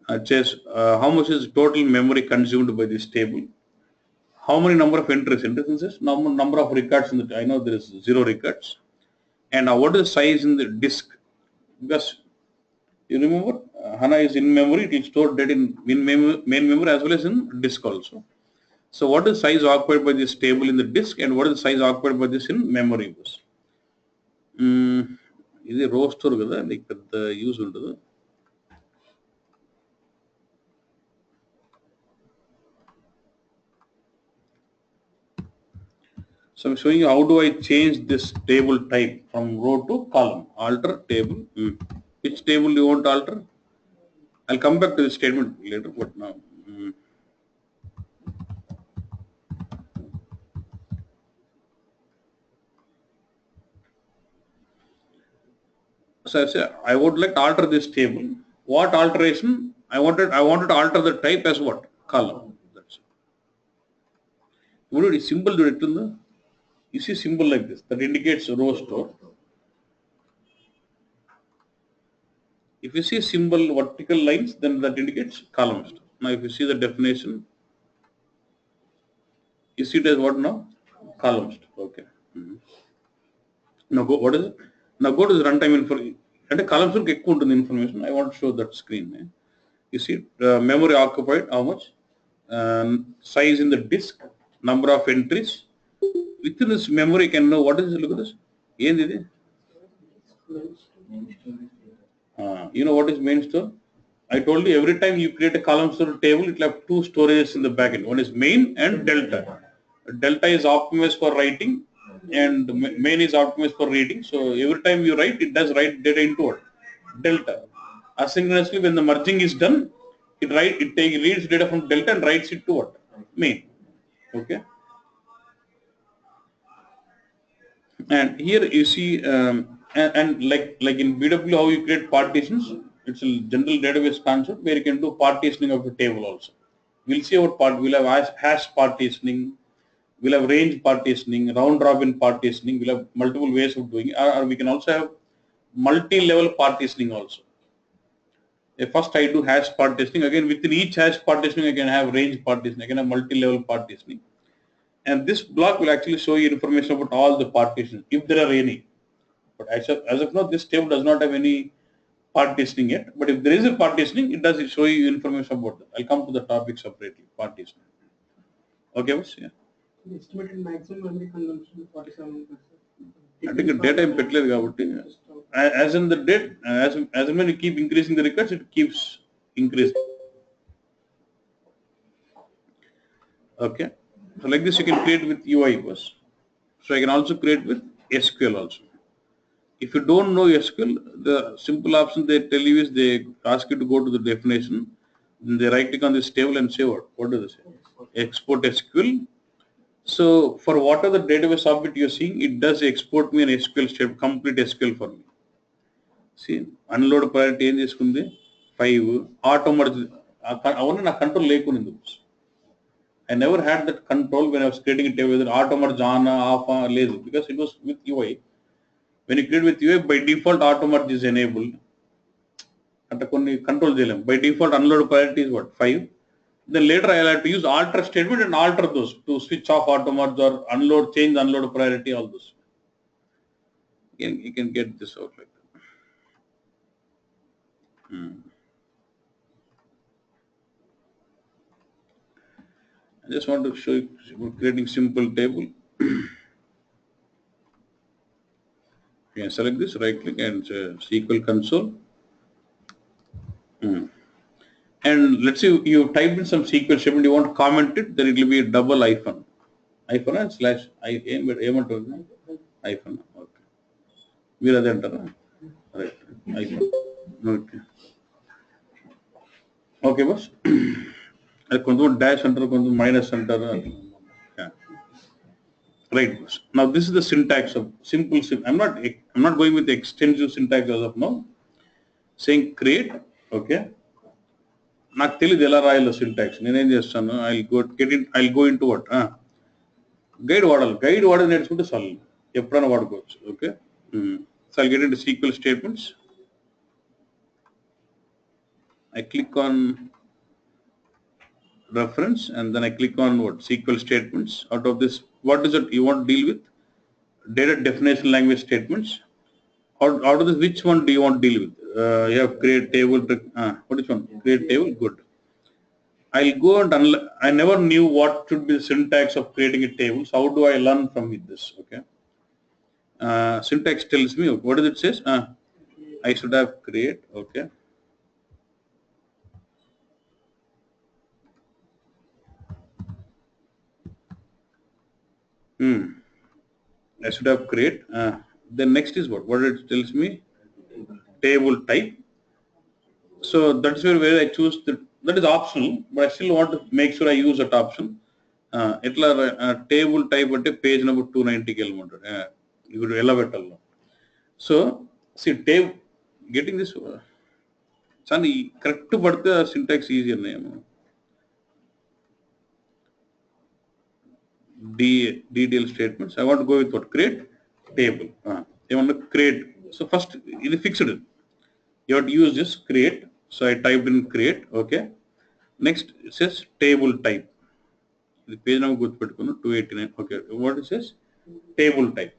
It says how much is total memory consumed by this table. How many number of entries? Entries number of records in the. I know there is 0 records. And what is the size in the disk? Because you remember HANA is in memory. It will store data in main memory as well as in disk also. So what is the size occupied by this table in the disk, and what is the size occupied by this in memory bus? ఇది రో store కదా, నీకు పెద్ద use ఉంటుంది. So I'm showing you how do I change this table type from row to column. Alter table. Which table you want to alter? I'll come back to this statement later, but now. So I say I would like to alter this table. What alteration? I wanted to alter the type as what? Column. That's it. Would it symbol do it in the? You see symbol like this that indicates row store. If you see symbol vertical lines, then that indicates column store. Now if you see the definition, you see it as what now? Column store. Okay. Now go. What is it? Now go to the runtime info. At a column store, get the information. I want to show that screen. You see memory occupied, how much? Size in the disk, number of entries. Within this memory, can know what is this? Look at this. You know what is main store? I told you every time you create a column store table, it will have 2 storages in the backend. One is main and delta. Delta is optimized for writing, and main is optimized for reading. So every time you write, it does write data into what? Delta. Asynchronously, when the merging is done, it reads data from delta and writes it to what? Main. Okay. And here you see, and like in BW, how you create partitions. It's a general database concept where you can do partitioning of the table also. We'll see about we'll have hash partitioning, we'll have range partitioning, round robin partitioning. We'll have multiple ways of doing it, or we can also have multi-level partitioning also. First I do hash partitioning. Again, within each hash partitioning, I can have range partitioning. I can have multi-level partitioning. And this block will actually show you information about all the partitions, if there are any. But as of now, this table does not have any partitioning yet. But if there is a partitioning, it does show you information about that. I'll come to the topic separately, partitioning. Okay, boss? Yeah. The estimated maximum memory consumption 47%. I think the data is better. As in the date, as and when you keep increasing the records, it keeps increasing. Okay. So like this, you can create with UI boss. So I can also create with SQL also. If you don't know SQL, the simple option they tell you is they ask you to go to the definition. Then they right click on this table and say what? What does it say? Export SQL. So for whatever the database object you're seeing, it does export me an SQL step, complete SQL for me. See, unload priority ఏం చేసుకుంది 5 auto merge అవన్నీ నా control లేకునింది. I never had that control when I was creating a table, whether automate jana, off, lazy, because it was with UI. When you create with UI, by default, automate is enabled. At control JLM. By default, unload priority is what? 5. Then later I'll have to use alter statement and alter those to switch off automate or unload, change unload priority, all those. You can get this out like that. I just want to show you creating simple table. You can select this, right click and SQL console. And let's say you type in some SQL statement, you want to comment it, then it will be a double hyphen. Hyphen and slash hyphen. Okay. We'll have enter. Right. Hyphen. Okay. Okay, boss. Dash enter, minus enter. Yeah. Right. Now this is the syntax of simple. I'm not going with the extensive syntax as of now. Saying create, okay. నాకు తెలియదు ఎలా రాయాలో syntax నేనేం చేస్తాను I go into what guide వాడాలి guide వాడి నేర్చుకుంటే చాలు ఎప్పుడైనా వాడుకోవచ్చు okay so I get into sequel statements I click on reference and then I click on what SQL statements. Out of this, what is it you want to deal with? Data definition language statements. Out of this, which one do you want to deal with? You have create table. What is one? Create table. Good. I'll go and I never knew what should be the syntax of creating a table. So how do I learn from this? Okay. Syntax tells me what does it says? I should have create. Okay. I should have create. Then next is what? What it tells me? Table type. So that's where I choose that is optional, but I still want to make sure I use that option. Table type at page number 290 kilometer. You could elevate along. So see table getting this. Sunny correct to but the syntax easier name. DDL statements. I want to go with what? Create table. I want to create. So first, it is fixed. You have to use this create. So I typed in create. Okay. Next, it says table type. The page number good 289. Okay. What it says? Table type.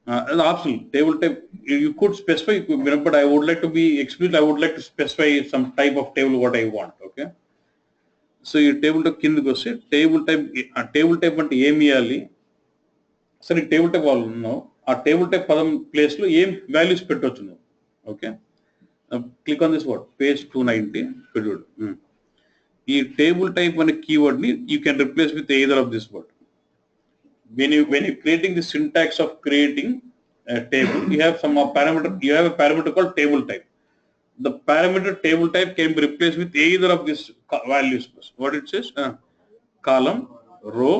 As optional. Table type. You could specify, but I would like to be explicit. I would like to specify some type of table what I want. Okay. So ఈ table type కిందకి వస్తే table type అంటే ఏమి ఇవ్వాలి సరే table type వాళ్ళు ఉన్నావు ఆ టేబుల్ టైప్ పదం ప్లేస్లో ఏం వాల్యూస్ పెట్టవచ్చు నువ్వు okay click on this word page 290 చూడు ఈ టేబుల్ టైప్ అనే కీవర్డ్ని you can replace with either of this word when you creating the syntax of creating a table you have a parameter called table type. The parameter table type can be replaced with either of these values. What it says? Column, row,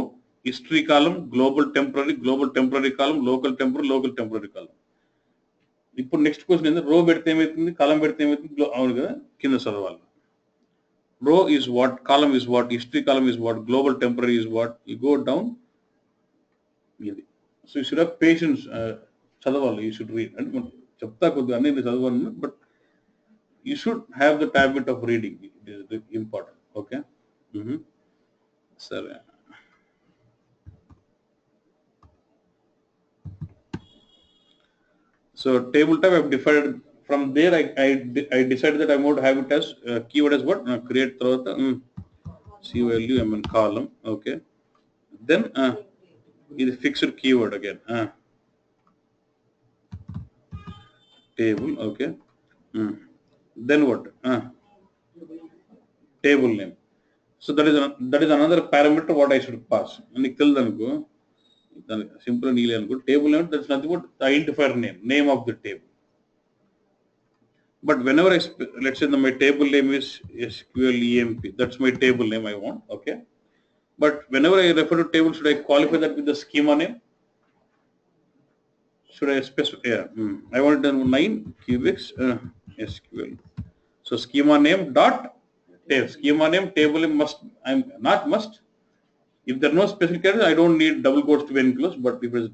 history column, global temporary column, local temporary column. ఇప్పుడు next question ఏంటంటే రో పెడితే ఏమవుతుంది కాలం పెడితే ఏమవుతుంది అవును కదా కింద చదవాలి row is what column is what history column is what global temporary is what you go down ఇది so you should have patience చదవాలి యూ షుడ్ రీడ్ అంటే చెప్తా కొద్దిగా అన్ని చదవాలి but you should have the habit of reading. It is important. Okay. Sir. So table type I've defined. From there I decided that I'm going to have it as keyword as what? Create తర్వాత C value column. Okay. Then ఇది fixed keyword again. Table. Okay. Then what? Table name. So that is another parameter what I should pass. Nikku teldaniko simple neely anko table name that's nothing but the identifier name of the table. But whenever let's say my table name is SQL EMP, that's my table name I want. Okay. But whenever I refer to table, should I qualify that with the schema name? Should I specify? Yeah. I want it 9 cubics SQL. So schema name dot table. Schema name table name must. I'm not must. If there are no special characters, I don't need double quotes to be enclosed, but if it's,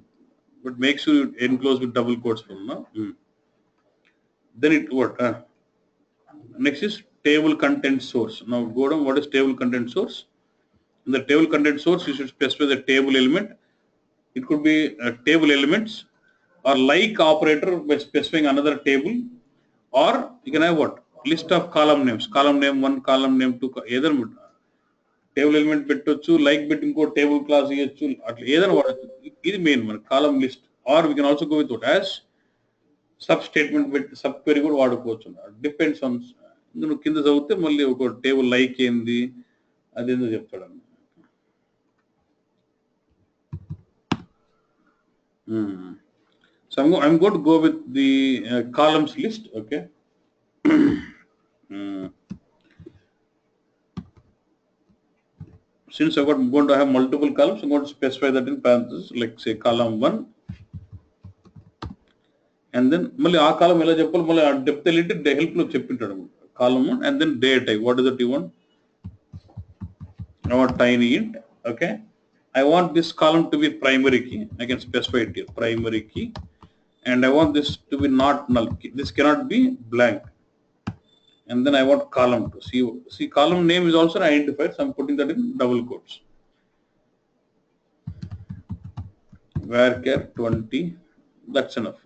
but make sure you enclose with double quotes from now. Then it what? Next is table content source. Now go down. What is table content source? In the table content source, you should specify the table element. It could be table elements or like operator by specifying another table, or you can have what? List of column names. Column name 1, column name 2. Either table element పెట్టొచ్చు, like పెట్టి ఇంకో table class ఇవ్వచ్చు, అట్లా ఏదైనా వాడచ్చు. ఇది main మన column list. Or we can also go with as sub statement పెట్టి సబ్ క్వెరీ కూడా వాడుకోవచ్చు. డిపెండ్స్ ఆన్ నువ్వు కింద చదివితే మళ్ళీ ఒక టేబుల్ లైక్ ఏంది అదేందో చెప్తాడు. So I'm going to go with the columns list. Okay. Since I'm going to have multiple columns, I'm going to specify that in parentheses, like say column 1, and then మళ్ళీ ఆ కాలం ఎలా చెప్పాలి, మళ్ళీ ఆ depth వెళ్ళి హెల్ప్ లో చెప్పింటాడు. కాలం 1 and then date type. What is that you want? I want tiny int. Okay. I want this column to be primary key. I can specify it here, primary key, and I want this to be not null key. This cannot be blank. And then I want column 2. See column name is also identified, so I'm putting that in double quotes. Varchar 20. That's enough.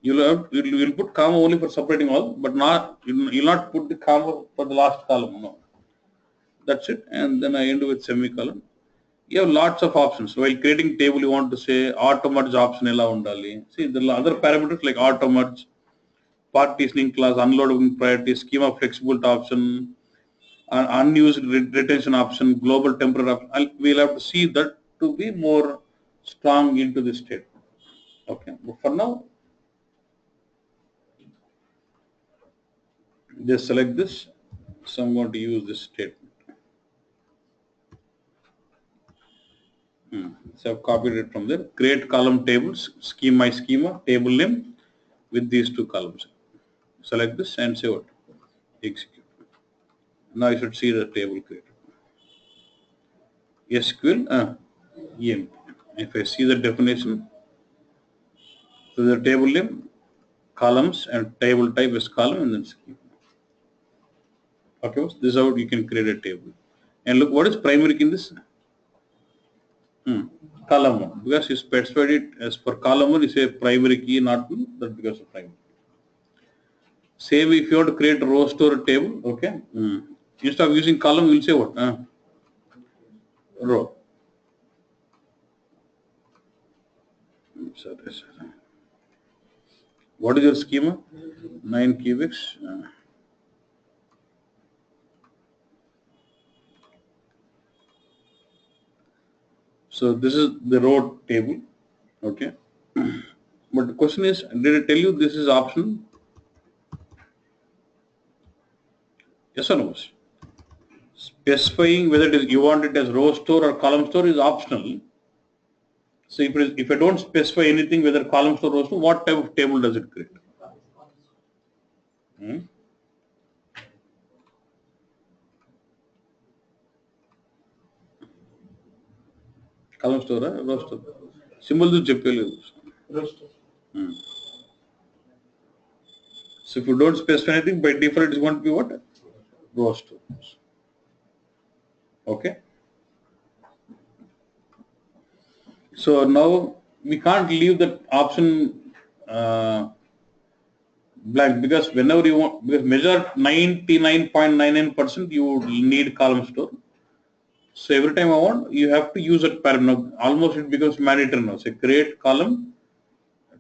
You'll put comma only for separating all, but not you'll not put the comma for the last column. No. That's it. And then I end with semicolon. You have lots of options. While creating table, you want to say auto merge option ela undali. See the other parameters like auto merge, partitioning class, unloading priority, schema flexible option, unused retention option, global temporary option. We'll have to see that to be more strong into this state. Okay, but for now, just select this. So I'm going to use this statement. So I've copied it from there. Create column tables, schema table name with these two columns. Select this and say what? Execute. Now you should see the table created. SQL EMP. If I see the definition, so the table name, columns, and table type is column and then schema. Okay, this is how you can create a table. And look, what is primary key in this? Column 1. Because you specified it as for column 1, you say primary key, not that because of primary. Same if you want to create a row store table, okay. Instead of using column, you will say what? Row. Sorry. What is your schema? 9 cubics. So this is the row table, okay. But the question is, did I tell you this is optional? Yes or no? Specifying whether you want it as row store or column store is optional. So if I don't specify anything, whether column store or row store, what type of table does it create? Column store or row store? Symbol do cheppeledu. Row store. So if you don't specify anything, by default it is going to be what? Row store. Okay. So now we can't leave that option blank, because whenever you want, because measure 99.99% you need column store. So every time I want, you have to use that parameter. Almost it becomes mandatory now. Say create column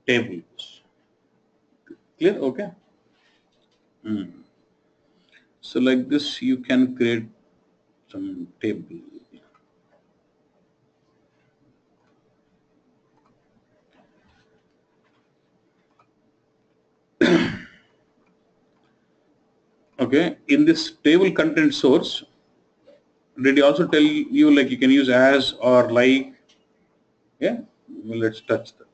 tables. Clear? Okay. So like this, you can create some table. Okay. In this table content source, did he also tell you like you can use as or like? Yeah. Well, let's touch that.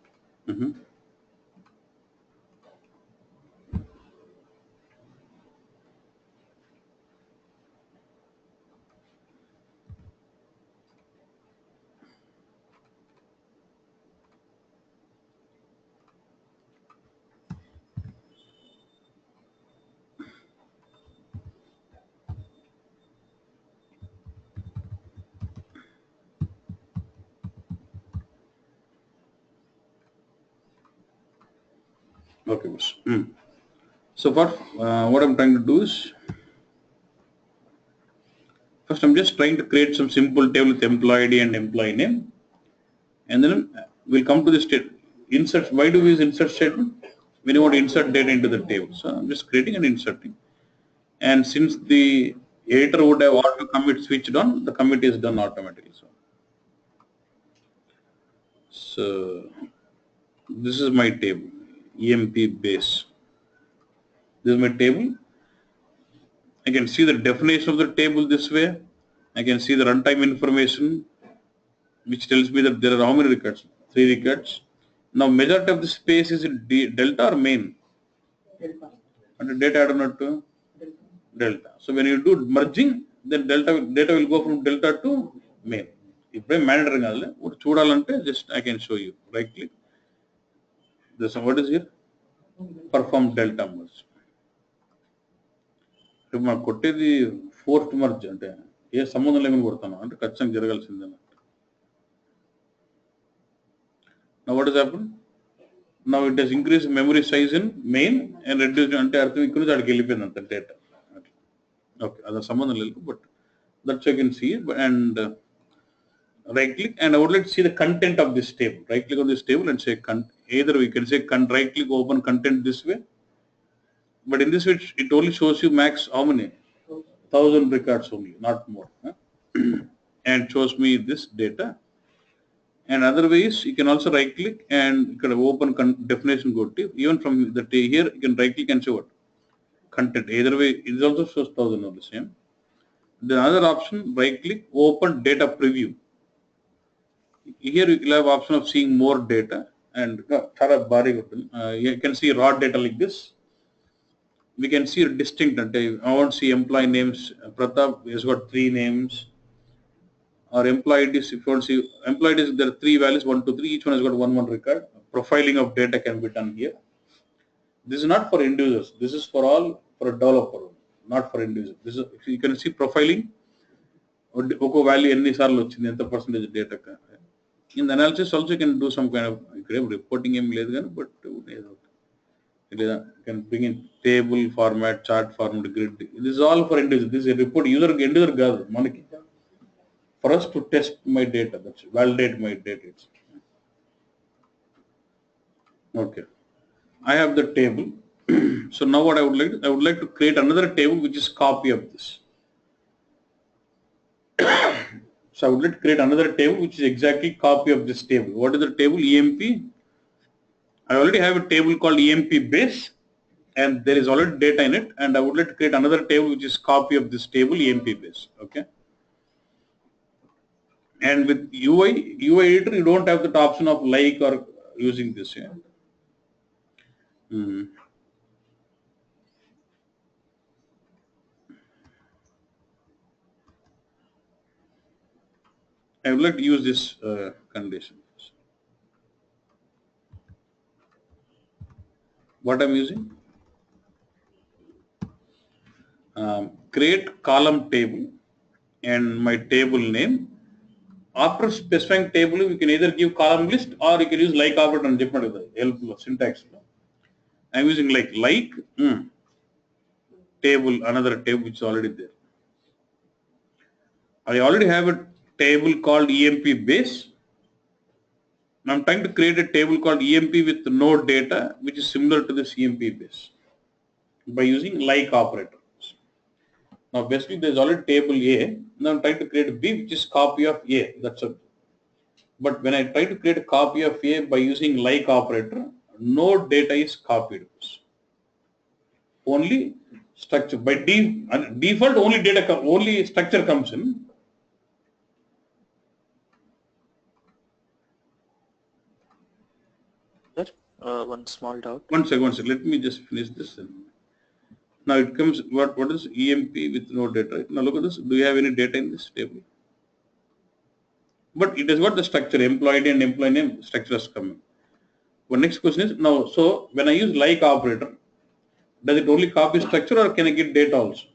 Okay, boss. So for what I'm trying to do is, first I'm just trying to create some simple table with employee ID and employee name, and then we'll come to the insert. Why do we use insert statement? When you want to insert data into the table. So I'm just creating and inserting. And since the editor would have auto commit switched on, the commit is done automatically. So this is my table, EMP base. This is my table. I can see the definition of the table this way. I can see the runtime information, which tells me that there are how many records? 3 records. Now majority of the space is in delta or main? Delta. And data I don't know to delta. So when you do merging, then data will go from delta to main. ఇప్పుడు మేనేటర్ కాదు చూడాలంటే just I can show you. Right click. This what is here? Perform delta merge. ఇప్పుడు మనం కొట్టేది fourth merge అంటే ఏ సంబంధం లేకుండా కొడతాను అంటే ఖచ్చితంగా జరగాల్సిందే. Now what has happened? Now it has increased memory size in main and reduced అంటే అర్థం ఇక్కడ నుంచి అక్కడికి వెళ్ళిపోయింది అంత డేటా. Okay, అది సంబంధం లేదు, but that's you can see it. And right click, and I would like to see the content of this table. Right click on this table and say either we can say right click open content this way, but in this way it only shows you max how many 1000 records only, not more, and shows me this data. And other ways you can also right click and you can open definition go to even from the here you can right click and say what content. Either way it also shows 1000 on the same. The other option, right click open data preview. Here you will have option of seeing more data, and you can see raw data like this. We can see distinct. I want to see employee names. Pratap has got 3 names. Or employee is, if you want to see employee is, there are 3 values 1, 2, 3. Each one has got one record. Profiling of data can be done here. This is not for end users. This is for all, for a developer, not for end users. This is, you can see profiling. Oko value any sarlo vachindi enta percentage data ka. In the analysis also you can do some kind of reporting but you can bring in table format, chart format, grid. This is all for end user. This is a report user end user kaadu manaki. For us to test my data, that's validate my data. Okay, I have the table. So now what I would like to create another table which is copy of this. So I would like to create another table which is exactly copy of this table. What is the table? EMP. I already have a table called EMP base, and there is already data in it, and I would like to create another table which is copy of this table EMP base. Okay. And with UI editor, you don't have the option of like or using this. Yeah. I would like to use this condition. What I'm using? Create column table and my table name. After specifying table, you can either give column list or you can use like operator and different help syntax. I'm using like table, another table which is already there. I already have a table called EMP base. Now I'm trying to create a table called EMP with no data, which is similar to this EMP base by using like operator. Now basically there's already table A. Now I'm trying to create a B which is copy of A. That's it. But when I try to create a copy of A by using like operator, no data is copied. Only structure. By default only only structure comes in. Sir, one small doubt. One second. Let me just finish this. Now it comes, what is EMP with no data? Now look at this. Do you have any data in this table? But it has got the structure, employee ID and employee name structures coming. But next question is, now, so when I use like operator, does it only copy structure or can I get data also?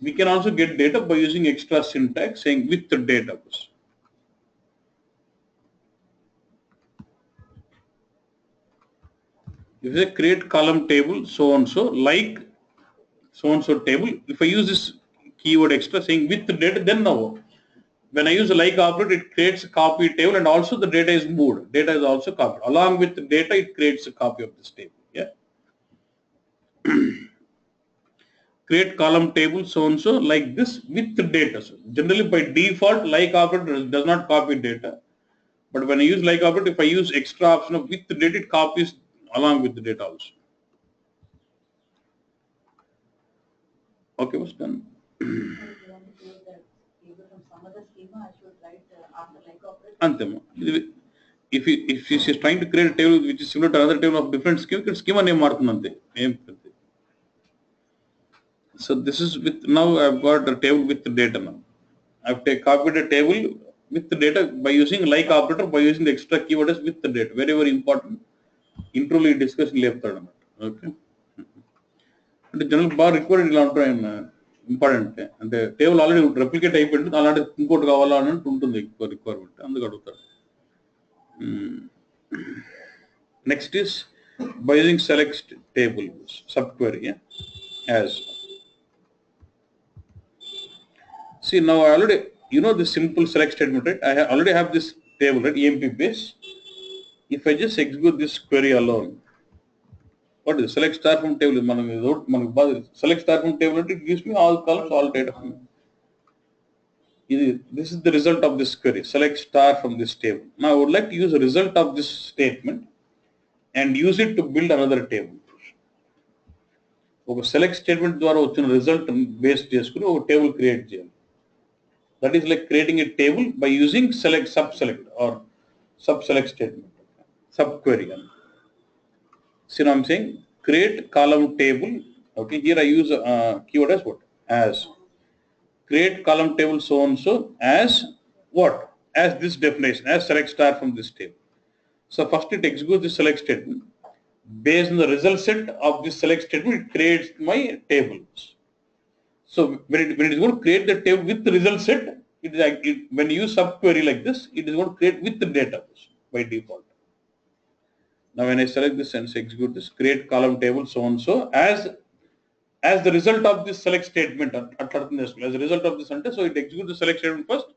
We can also get data by using extra syntax saying with the data. If I create column table so and so like so and so table, if I use this keyword extra saying with data, then now when I use a like operator, it creates a copy table and also the data is moved. Data is also copied. Along with the data, it creates a copy of this table. Yeah. Create column table so and so like this with the data. So generally by default, like operator does not copy data. But when I use like operator, if I use extra option of with the data, it copies along with the data also. Okay, what's done? Antema. If she is trying to create a table which is similar to another table of different schema, schema name martunante. So this is with now I've got a table with the data now. I've copied a table with the data by using like operator by using the extra keyword as with the data. Very very important. Intro discuss left. Okay. అంటే general బాగా required ఇలా ఉంటాయి important అంటే table already replicate అయిపోయింది అలాంటి ఇంకోటి కావాలా అని ఉంటుంది ఎక్కువ రిక్వైర్మెంట్ అందుకు అడుగుతాడు next is by using select table subquery as see now I already this simple select statement, right? I already have this table, right? EMP base. If I just execute this query alone, what is select star from table? Select star from table, it gives me all columns, all data from this is the result of this query. Select star from this table. Now I would like to use the result of this statement and use it to build another table. ఒక select statement ద్వారా వచ్చిన result base చేసుకుని ఒక table create చేయాలి. That is like creating a table by using select sub-select or sub-select statement, sub-query. See now I'm saying create column table. Okay, here I use keyword as what? As. Create column table so and so as what? As this definition, as select star from this table. So first it executes the select statement. Based on the result set of this select statement, it creates my tables. So when it is going to create the table with the result set, when you use subquery like this, it is going to create with the data by default. Now when I select this and execute this, create column table so and so as the result of this select statement, as a result of this sentence, so it executes the select statement first,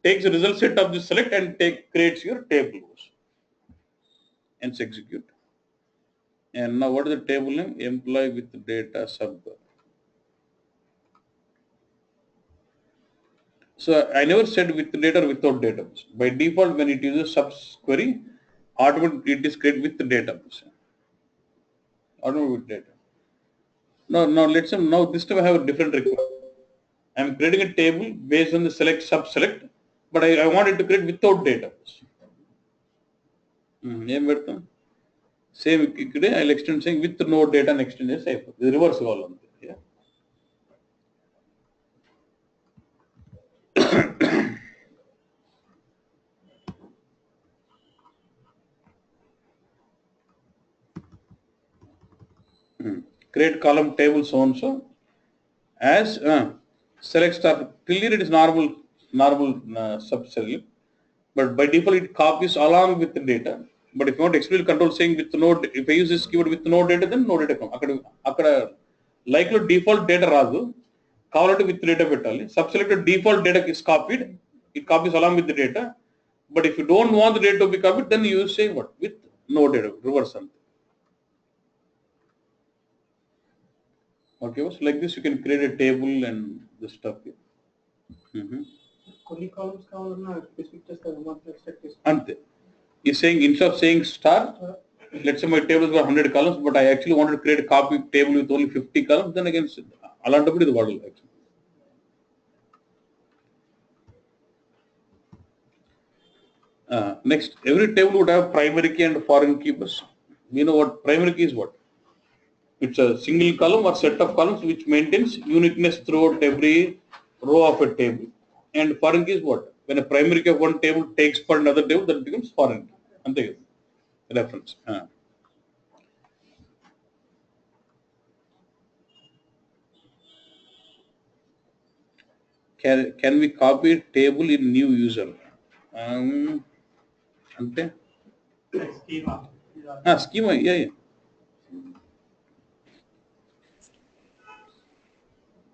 takes the result set of this select and creates your tables and execute. And now what is the table name? Employee with data sub. So I never said with data or without database. By default, when it uses subquery, automatically it is created with the database. Automatically with data. Now let's say now this time I have a different requirement. I am creating a table based on the select sub-select, but I want it to create without database. Same today I'll extend saying with no data and extend as safe. The reverse all on there. Yeah. Create column table so and so as select star. Till here it is normal subselect, but by default it copies along with the data. But if you want explicit control saying with no, if I use this keyword with no data, then no data come. అక్కడ likely default data రాదు, కావాలంటే with data పెట్టాలి. Subselected default data is copied, it copies along with the data. But if you don't want the data to be copied, then you say what? With no data, reverse something. Okay, so like this you can create a table and the stuff here. కొన్ని columns కావాలన్నా specific చేస్తారు మాత్రం extract చేస్తారు అంతే. Is saying instead of saying star, let's say my tables were 100 columns, but I actually wanted to create a copy table with only 50 columns, then again అలాంటప్పుడు ఇది వాడాలి actually. Next, every table would have primary key and foreign key. We know what primary key is what? It's a single column or set of columns which maintains uniqueness throughout every row of a table. And foreign key is what? When a primary key of one table takes for another table, that becomes foreign key. Ante reference. Can we copy a table in new user? Ante? schema Schema, yeah.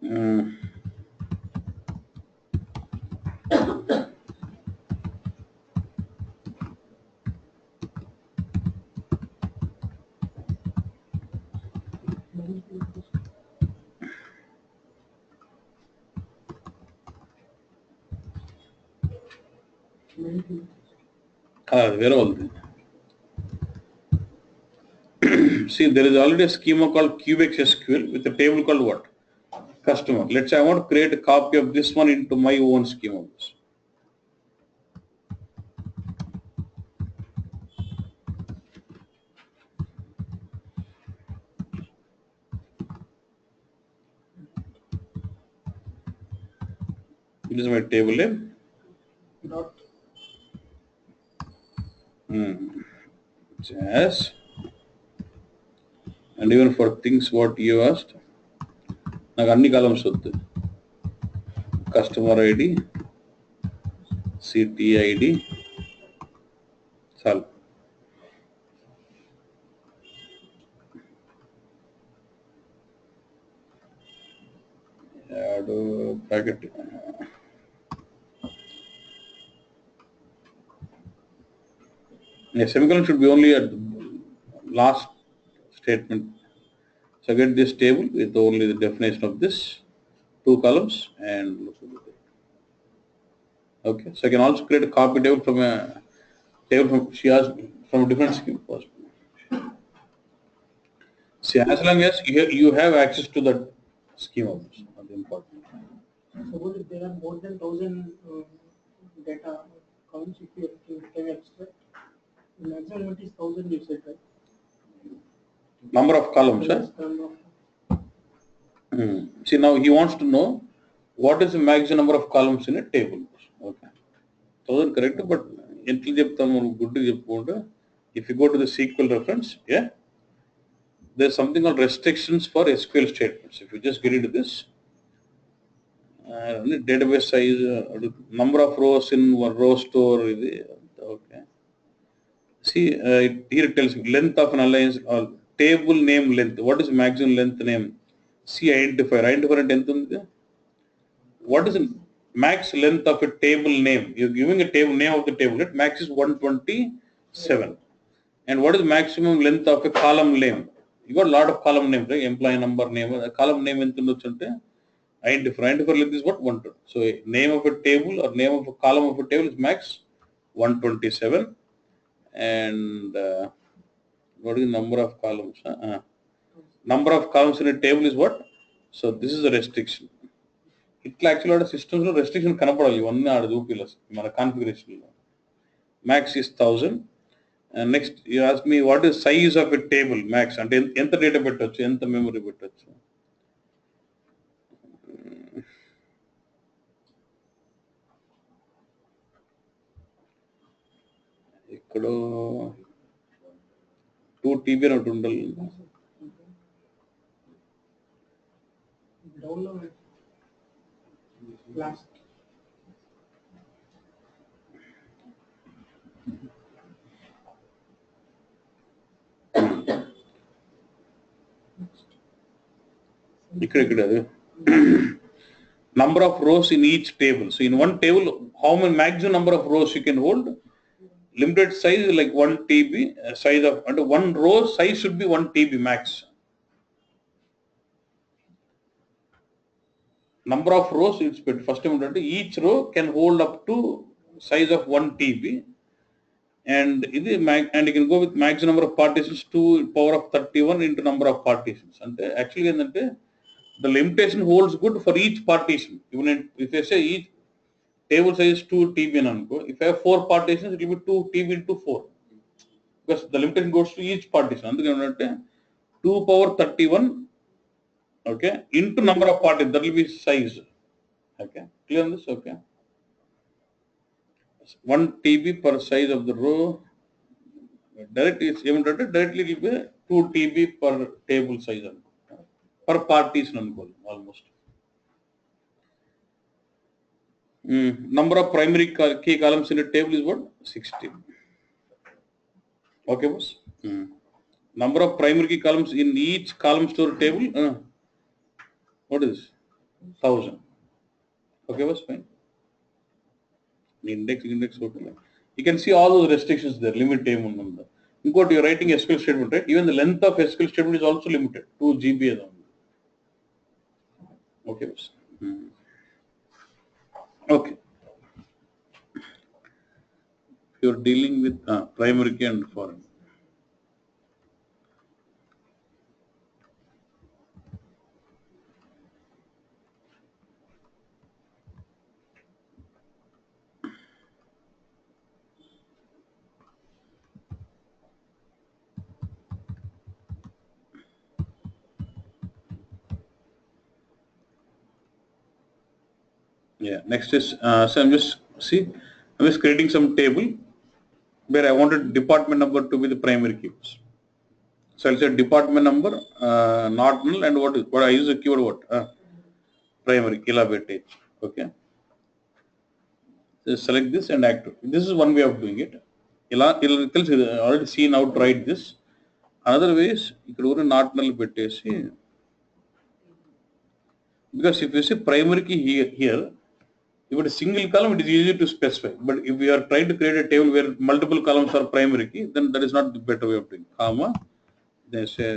Mm. Where all this? See, there is already a schema called Cubex SQL with a table called what? Customer. Let's say I want to create a copy of this one into my own schema. This is my table name. Dot. Yes. And even for things what you asked, నాకు అన్ని columns వద్దు. Customer ID, city ID, చాలు. Add packet. Semicolon should be only at the last statement. So get this table with only the definition of this, 2 columns, and look at it. Okay, so I can also create a copy table from a table she asked from a different scheme possible. See, as long as you have access to that scheme of this, that's important. Suppose if there are more than 1,000 data counts, if you can extract, the maximum limit is 1,000 you said, right? Number of columns, huh? See, now he wants to know what is the maximum number of columns in a table. Okay, 1,000 correct, but good. If you go to the SQL reference, yeah, there's something called restrictions for SQL statements. If you just get into this, database size, number of rows in one row store. Okay. See, here it tells me length of an alliance or table name length. What is maximum length name? See identifier. Identifier and length. What is the max length of a table name? You're giving a table name of the table. Max is 127. And what is the maximum length of a column name? You got a lot of column names, right? Employee number name. A column name identifier. Identifier length is what? 120. So name of a table or name of a column of a table is max 127. And what is the number of columns? Number of columns in a table is what? So this is a restriction. It actually a systems restriction కనపడాలి ఇవన్నీ ఆడ చూపిలస్ మన configuration లో. Max is 1000. And next you ask me what is size of a table max అంటే ఎంత data పెట్టొచ్చు, ఎంత memory పెట్టొచ్చు. ఇక్కడ 2 TB అని ఒకటి ఉండాలి. Download last. ఇక్కడ అది number of rows in each table. So in one table, how many maximum number of rows you can hold? Limited size like 1 TB size of under one row size should be 1 TB max. Number of rows it's first time each row can hold up to size of 1 TB, and and you can go with maximum number of partitions to power of 31 into number of partitions. And actually the limitation holds good for each partition. Even if I say each table size is 2 TB anko, if I have 4 partitions it will be 2 TB into 4, because the limitation goes to each partition. Andukante 2 power 31, okay, into number of partitions, that will be size. Okay, clear on this? Okay, 1 TB per size of the row. Directly it will be 2 TB per table size per partition almost. Number of primary key columns in a table is what? 60. Okay, boss. Number of primary key columns in each column store table. What is this? 1000. Okay, was fine. Index okay. You can see all those restrictions there, limit time on the. You got you're writing SQL statement, right? Even the length of SQL statement is also limited, 2 GB only. Okay, boss. Okay. You're dealing with primary key and foreign. Yeah. Next is so I'm just creating some table where I wanted department number to be the primary keys. So I'll say department number, not null, and what I use the keyword what primary elaborate. Okay. So select this and active. This is one way of doing it. Already seen how to write this. Another way is you could do not null పెట్టేసి because if you say primary key here, if it is single column, it is easy to specify. But if we are trying to create a table where multiple columns are primary key, then that is not the better way of doing. Comma, then say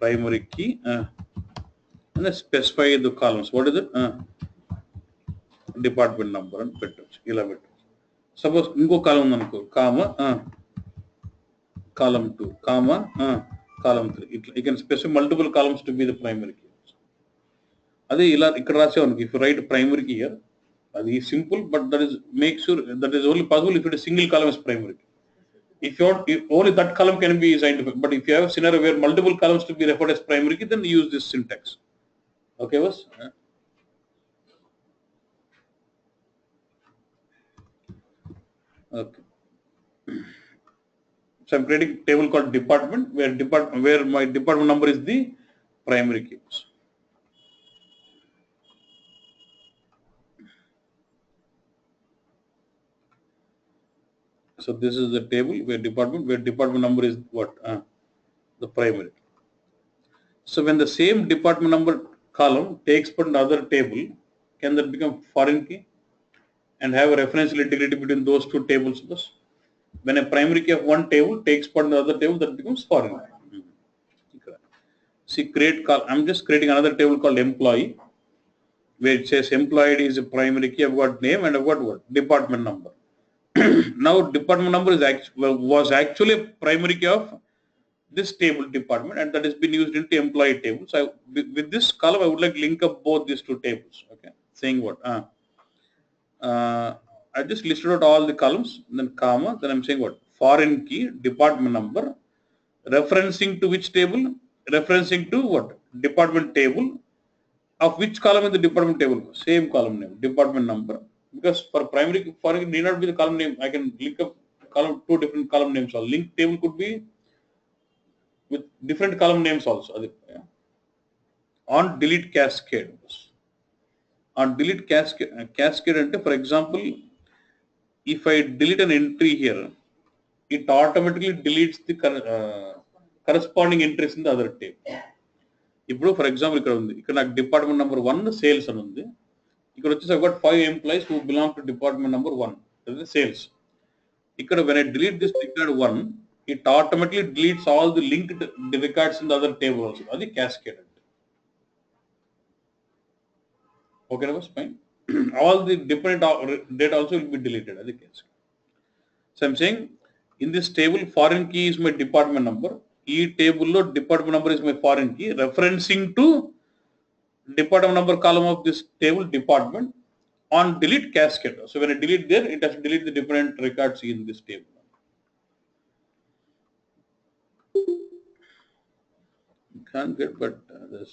primary key, and then specify the columns. What is it? Department number and పెట్టొచ్చు ఇలా పెట్టొచ్చు. Suppose ఇంకో column అనుకో, comma, column 2, comma, column 3. You can specify multiple columns to be the primary key. అదే ఇలా ఇక్కడ రాసేవానికి if you write primary key here, that is simple, but that is make sure that is only possible if it is single column is primary. If you want, if only that column can be scientific, but if you have a scenario where multiple columns to be referred as primary key, then use this syntax. Okay, was? Okay. So I'm creating a table called department where my department number is the primary keys. So this is the table where department number is what? The primary. So when the same department number column takes part in another table, can that become foreign key and have a referential integrity between those two tables? When a primary key of one table takes part in the other table, that becomes foreign key. See, I'm just creating another table called employee, where it says employee is a primary key. I've got name and I've got what? Department number. Now department number was actually a primary key of this table department, and that has been used into employee table. So with this column, I would like link up both these two tables. Okay, saying what? I just listed out all the columns, then comma, then I'm saying what? Foreign key, department number, referencing to which table? Referencing to what? Department table. Of which column in the department table? Same column name, department number. Because for primary, foreign need not be the column name. I can link up two different column names. Or link table could be with different column names also. Yeah. On delete cascade. On delete cascade, for example, if I delete an entry here, it automatically deletes the corresponding entries in the other table. ఇప్పుడు for example ఇక్కడ నాకు department number 1 sales అని ఉంది. ఇక్కడ వచ్చేసి I've got 5 employees who belong to department number 1, that is sales. ఇక్కడ when I delete this record 1, it automatically deletes all the linked records in the other table also. అది cascade. Okay, that was fine. All the different data also will be deleted. That's the case. So I'm saying in this table, foreign key is my department number. E table lo department number is my foreign key, referencing to department number column of this table department on delete cascade. So when I delete there, it has to delete the different records in this table. You can't get, but this.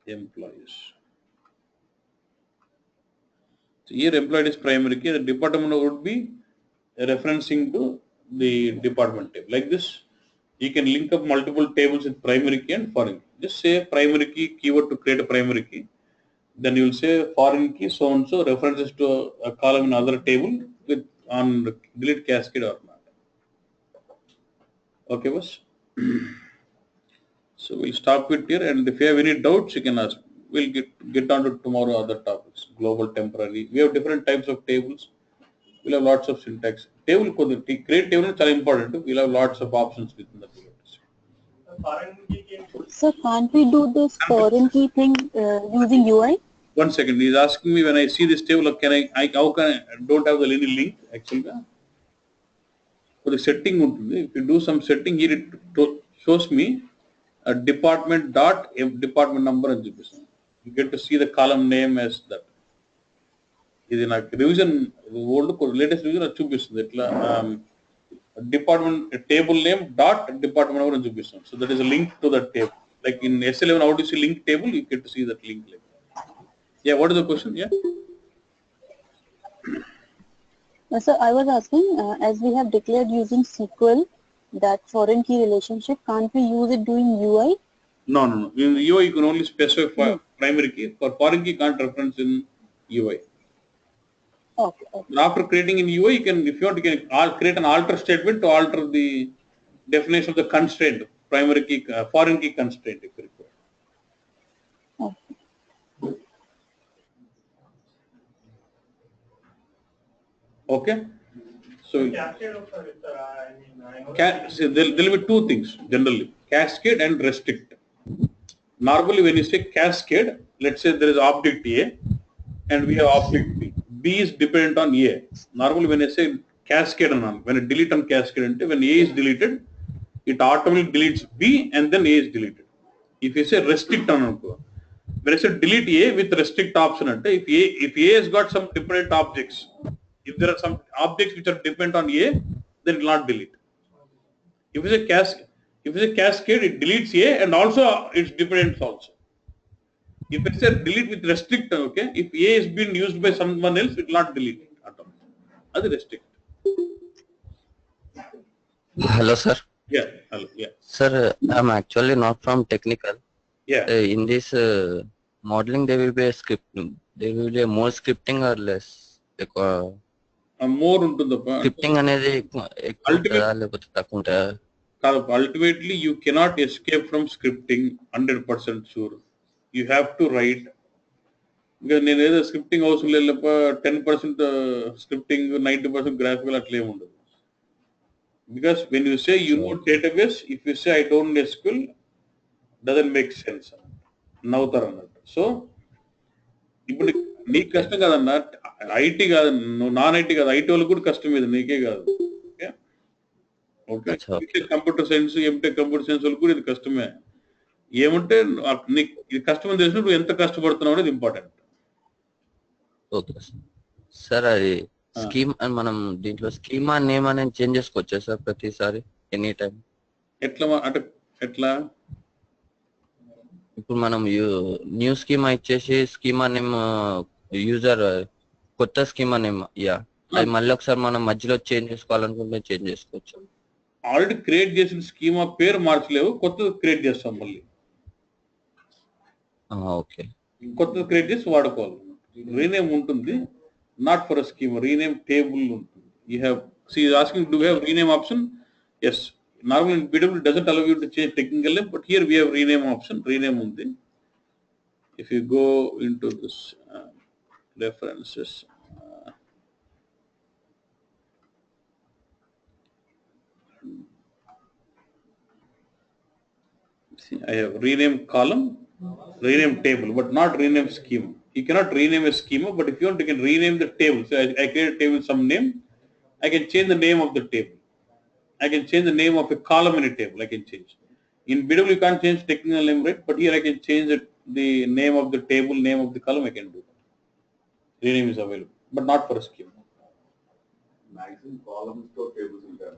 Employees. So here employee is primary key, the department would be referencing to the department table. Like this, you can link up multiple tables with primary key and foreign key. Just say primary key keyword to create a primary key. Then you will say foreign key so and so references to a column in another table with on delete cascade or not. Okay, boss. So we'll stop it here, and if you have any doubts, you can ask. We'll get on to tomorrow other topics. Global, temporary. We have different types of tables. We'll have lots of syntax. Table create table is very important. We'll have lots of options within the table. So can't we do this foreign key thing using UI? 1 second. He's asking me when I see this table, how can I don't have the linear link actually. For the setting, if you do some setting here, it shows me a department dot department number and చూపిస్తుంది. You get to see the column name as that. ఇది నాకు revision old latest revision అది చూపిస్తుంది ఎట్లా department table name dot department number అని చూపిస్తుంది. So that is a link to that table. Like in S11, how do you see link table? You get to see that link. Yeah, what is the question? Yeah. So I was asking, as we have declared using SQL that foreign key relationship, can't we use it doing UI? No. In UI, you can only specify primary key. For foreign key, can't reference in UI. Okay. After creating in UI, you can, if you want, you can create an alter statement to alter the definition of the constraint, primary key, foreign key constraint if required. Okay. Okay. So there will be two things generally: cascade and restrict. Normally, when you say cascade, let's say there is object A and we have object B. B is dependent on A. Normally, when I say cascade, when I delete on cascade, when A is deleted, it automatically deletes B and then A is deleted. If you say restrict on, when I say delete A with restrict option, if A has got some different objects, if there are some objects which are dependent on A, then it will not delete. If it's a cascade, it deletes A and also its dependents also. If it's a delete with restrict, okay, if A is being used by someone else, it will not delete it at all. That's restrict. Hello, sir. Yeah, hello, yeah. Sir, I'm actually not from technical. Yeah. In this modeling, there will be a script. There will be more scripting or less. More into the Scripting అనేది ఎక్కువ ఉంటుందా లేకపోతే తక్కువ ఉంటుందా? Ultimately, you cannot escape from scripting. 100% sure. You have to write. Because నేను ఏదో scripting అవసరం లేదు 10% స్క్రిప్టింగ్ 90% గ్రాఫికల్ అట్లా ఏమి ఉండదు. Because when you say you know database, if you say I don't know SQL, doesn't make sense. నవ్వుతారు అన్నట్టు. So ఇప్పుడు నీకు కష్టం కాదన్న, ఐటీ కాదు, నువ్వు నాన్ ఐటీ కాదు, ఐటీ వాళ్ళకి కూడా కష్టం ఇది, నీకే కాదు. Okay, computer science, MTech computer science వాళ్ళకి కూడా ఇది కష్టమే. ఏమంటే నీకు ఇది కష్టమని తెలిసిన నువ్వు ఎంత కష్టపడుతున్నావు అనేది ఇంపార్టెంట్. ఓకే సార్, అది స్కీమ్ మనం దీంట్లో స్కీమా నేమ్ అనేది చేంజ్ చేసుకోవచ్చా సార్ ప్రతిసారి ఎనీ టైం? ఎట్లా ఇప్పుడు మనం న్యూ స్కీమా ఇచ్చేసి స్కీమా నేమ్ యూజర్ కొత్త స్కీమా నేమ్ అది మళ్ళీ ఒకసారి మనం మధ్యలో చేంజ్ చేసుకోవాలనుకుంటే చేంజ్ చేసుకోవచ్చు. ఆల్రెడీ క్రియేట్ చేసిన స్కీమా పేరు మార్చలేవు, కొత్తది క్రియేట్ చేస్తాం మళ్ళీ. ఓకే, కొత్తది క్రియేట్ చేసి వాడుకోవాలి. రీనేమ్ ఉంటుంది, not for a schema, rename table ఉంటుంది. You have asking do have rename option? Yes. Normally BW doesn't allow you to change technical name, but here we have rename option. Rename undi. If you go into this references, see, I have rename column, rename table, but not rename schema. You cannot rename a schema, but if you want, you can rename the table. So I create a table with some name. I can change the name of the table. I can change the name of a column in a table. I can change. In BW, you can't change technical name, right? But here I can change the name of the table, name of the column. I can do that. Rename is available, but not for a schema. Maximum columns to tables in there.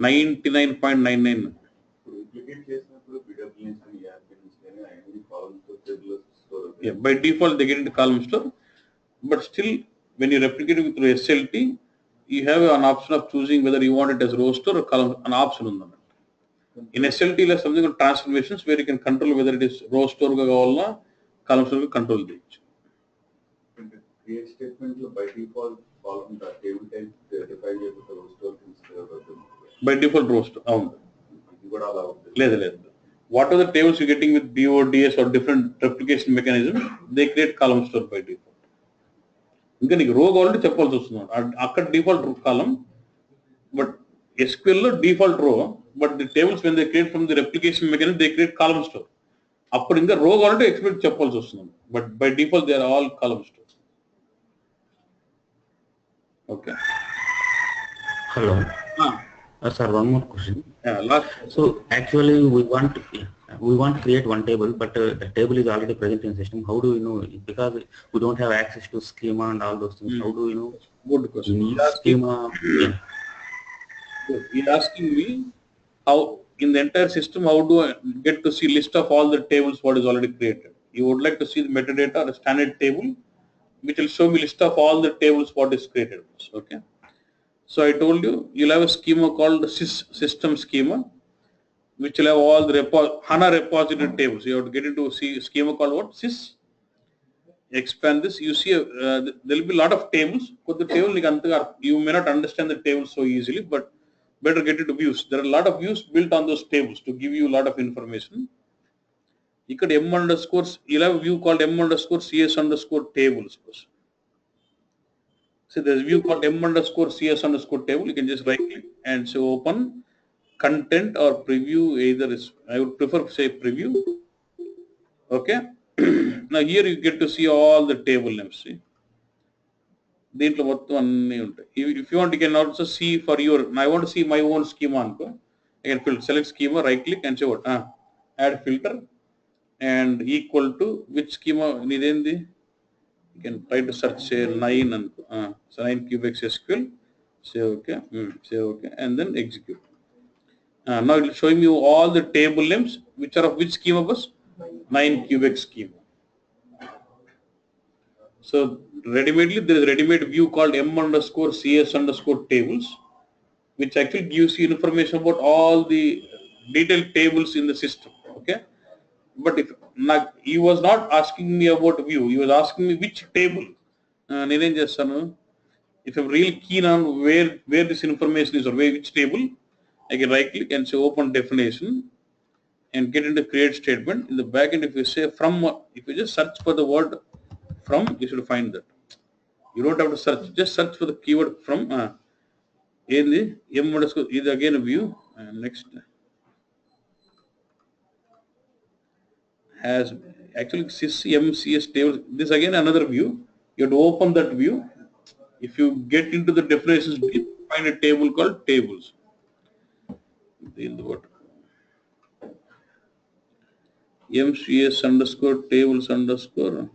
99.99. Yeah, by default they get into column store, but still when you replicate it through SLT, you have an option of choosing whether you want it as row store or column, an option on that. In SLT, there's something called transformations where you can control whether it is row store or column store control. Create statement by default column table type defined as row store. By default row store. లేదు. what are the tables you're getting with BODS or different replication mechanisms, they create column store by default. ఇంకా నీకు రో కావాలంటే చెప్పాల్సి వస్తుంది అక్కడ default column but SQL లో default row but the tables when they create from the replication mechanism they create column store అప్పుడు ఇంకా రో కావాలంటే ఎక్స్పెక్ట్ చెప్పాల్సి వస్తుంది but by default they are all column store. Okay. Hello. Sir, one more question. Last. So actually we want to create one table, but the table is already present in system. How do we know? Because we don't have access to schema and all those things. How do we know? Good question. We need schema. You're asking me how in the entire system how do I get to see list of all the tables what is already created. You would like to see the metadata or a standard table which will show me list of all the tables what is created. Okay. So I told you you'll have a schema called the system schema, which will have all the HANA repository tables. You have to get into a schema called what? Sys. Expand this. You see, there will be a lot of tables. But the table you may not understand the table so easily, but better get into views. There are a lot of views built on those tables to give you a lot of information. You could m underscores. You'll have a view called m underscore cs underscore tables. So there's a view called m underscore cs underscore table. You can just right click and say open content or preview. Either is I would prefer say preview. Okay. Now here you get to see all the table names. See. If you want, you can also see for your. I want to see my own schema. I can select schema, right click and say what? Add filter and equal to which schema. You can try to search say 9 and so 9 cubex SQL. Say okay, say okay, and then execute. Now it will show you all the table names which are of which schema bus 9 cubex schema. So ready-madely there is a ready-made view called m underscore cs underscore tables, which actually gives you information about all the detailed tables in the system. Okay, but if he was not asking me about view, he was asking me which table. If I'm really keen on where this information is or which table, I can right click and say open definition and get into create statement. In the back end, if you say from, if you just search for the word from, you should find that. You don't have to search, just search for the keyword from. In the m underscore is again a view. Next has actually sys table. This again another view. You have to open that view. If you get into the definitions, find a table called tables. In the word mcs underscore tables underscore.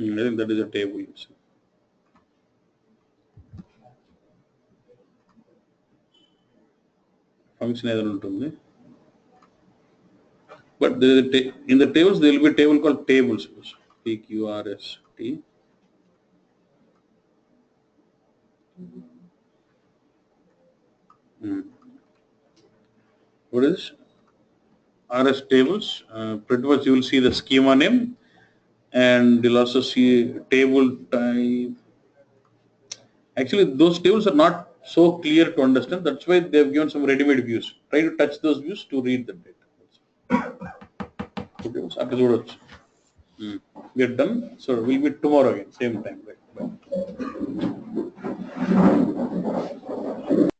I think that is a table. Function either ఉంటుంది. But in the tables there will be a table called tables. PQRST. What is RS tables? Pretty much you will see the schema name, and you'll also see table type. Actually, those tables are not so clear to understand. That's why they have given some ready-made views. Try to touch those views to read the data. Okay, we are done. So we'll meet tomorrow again, same time. Right? Bye.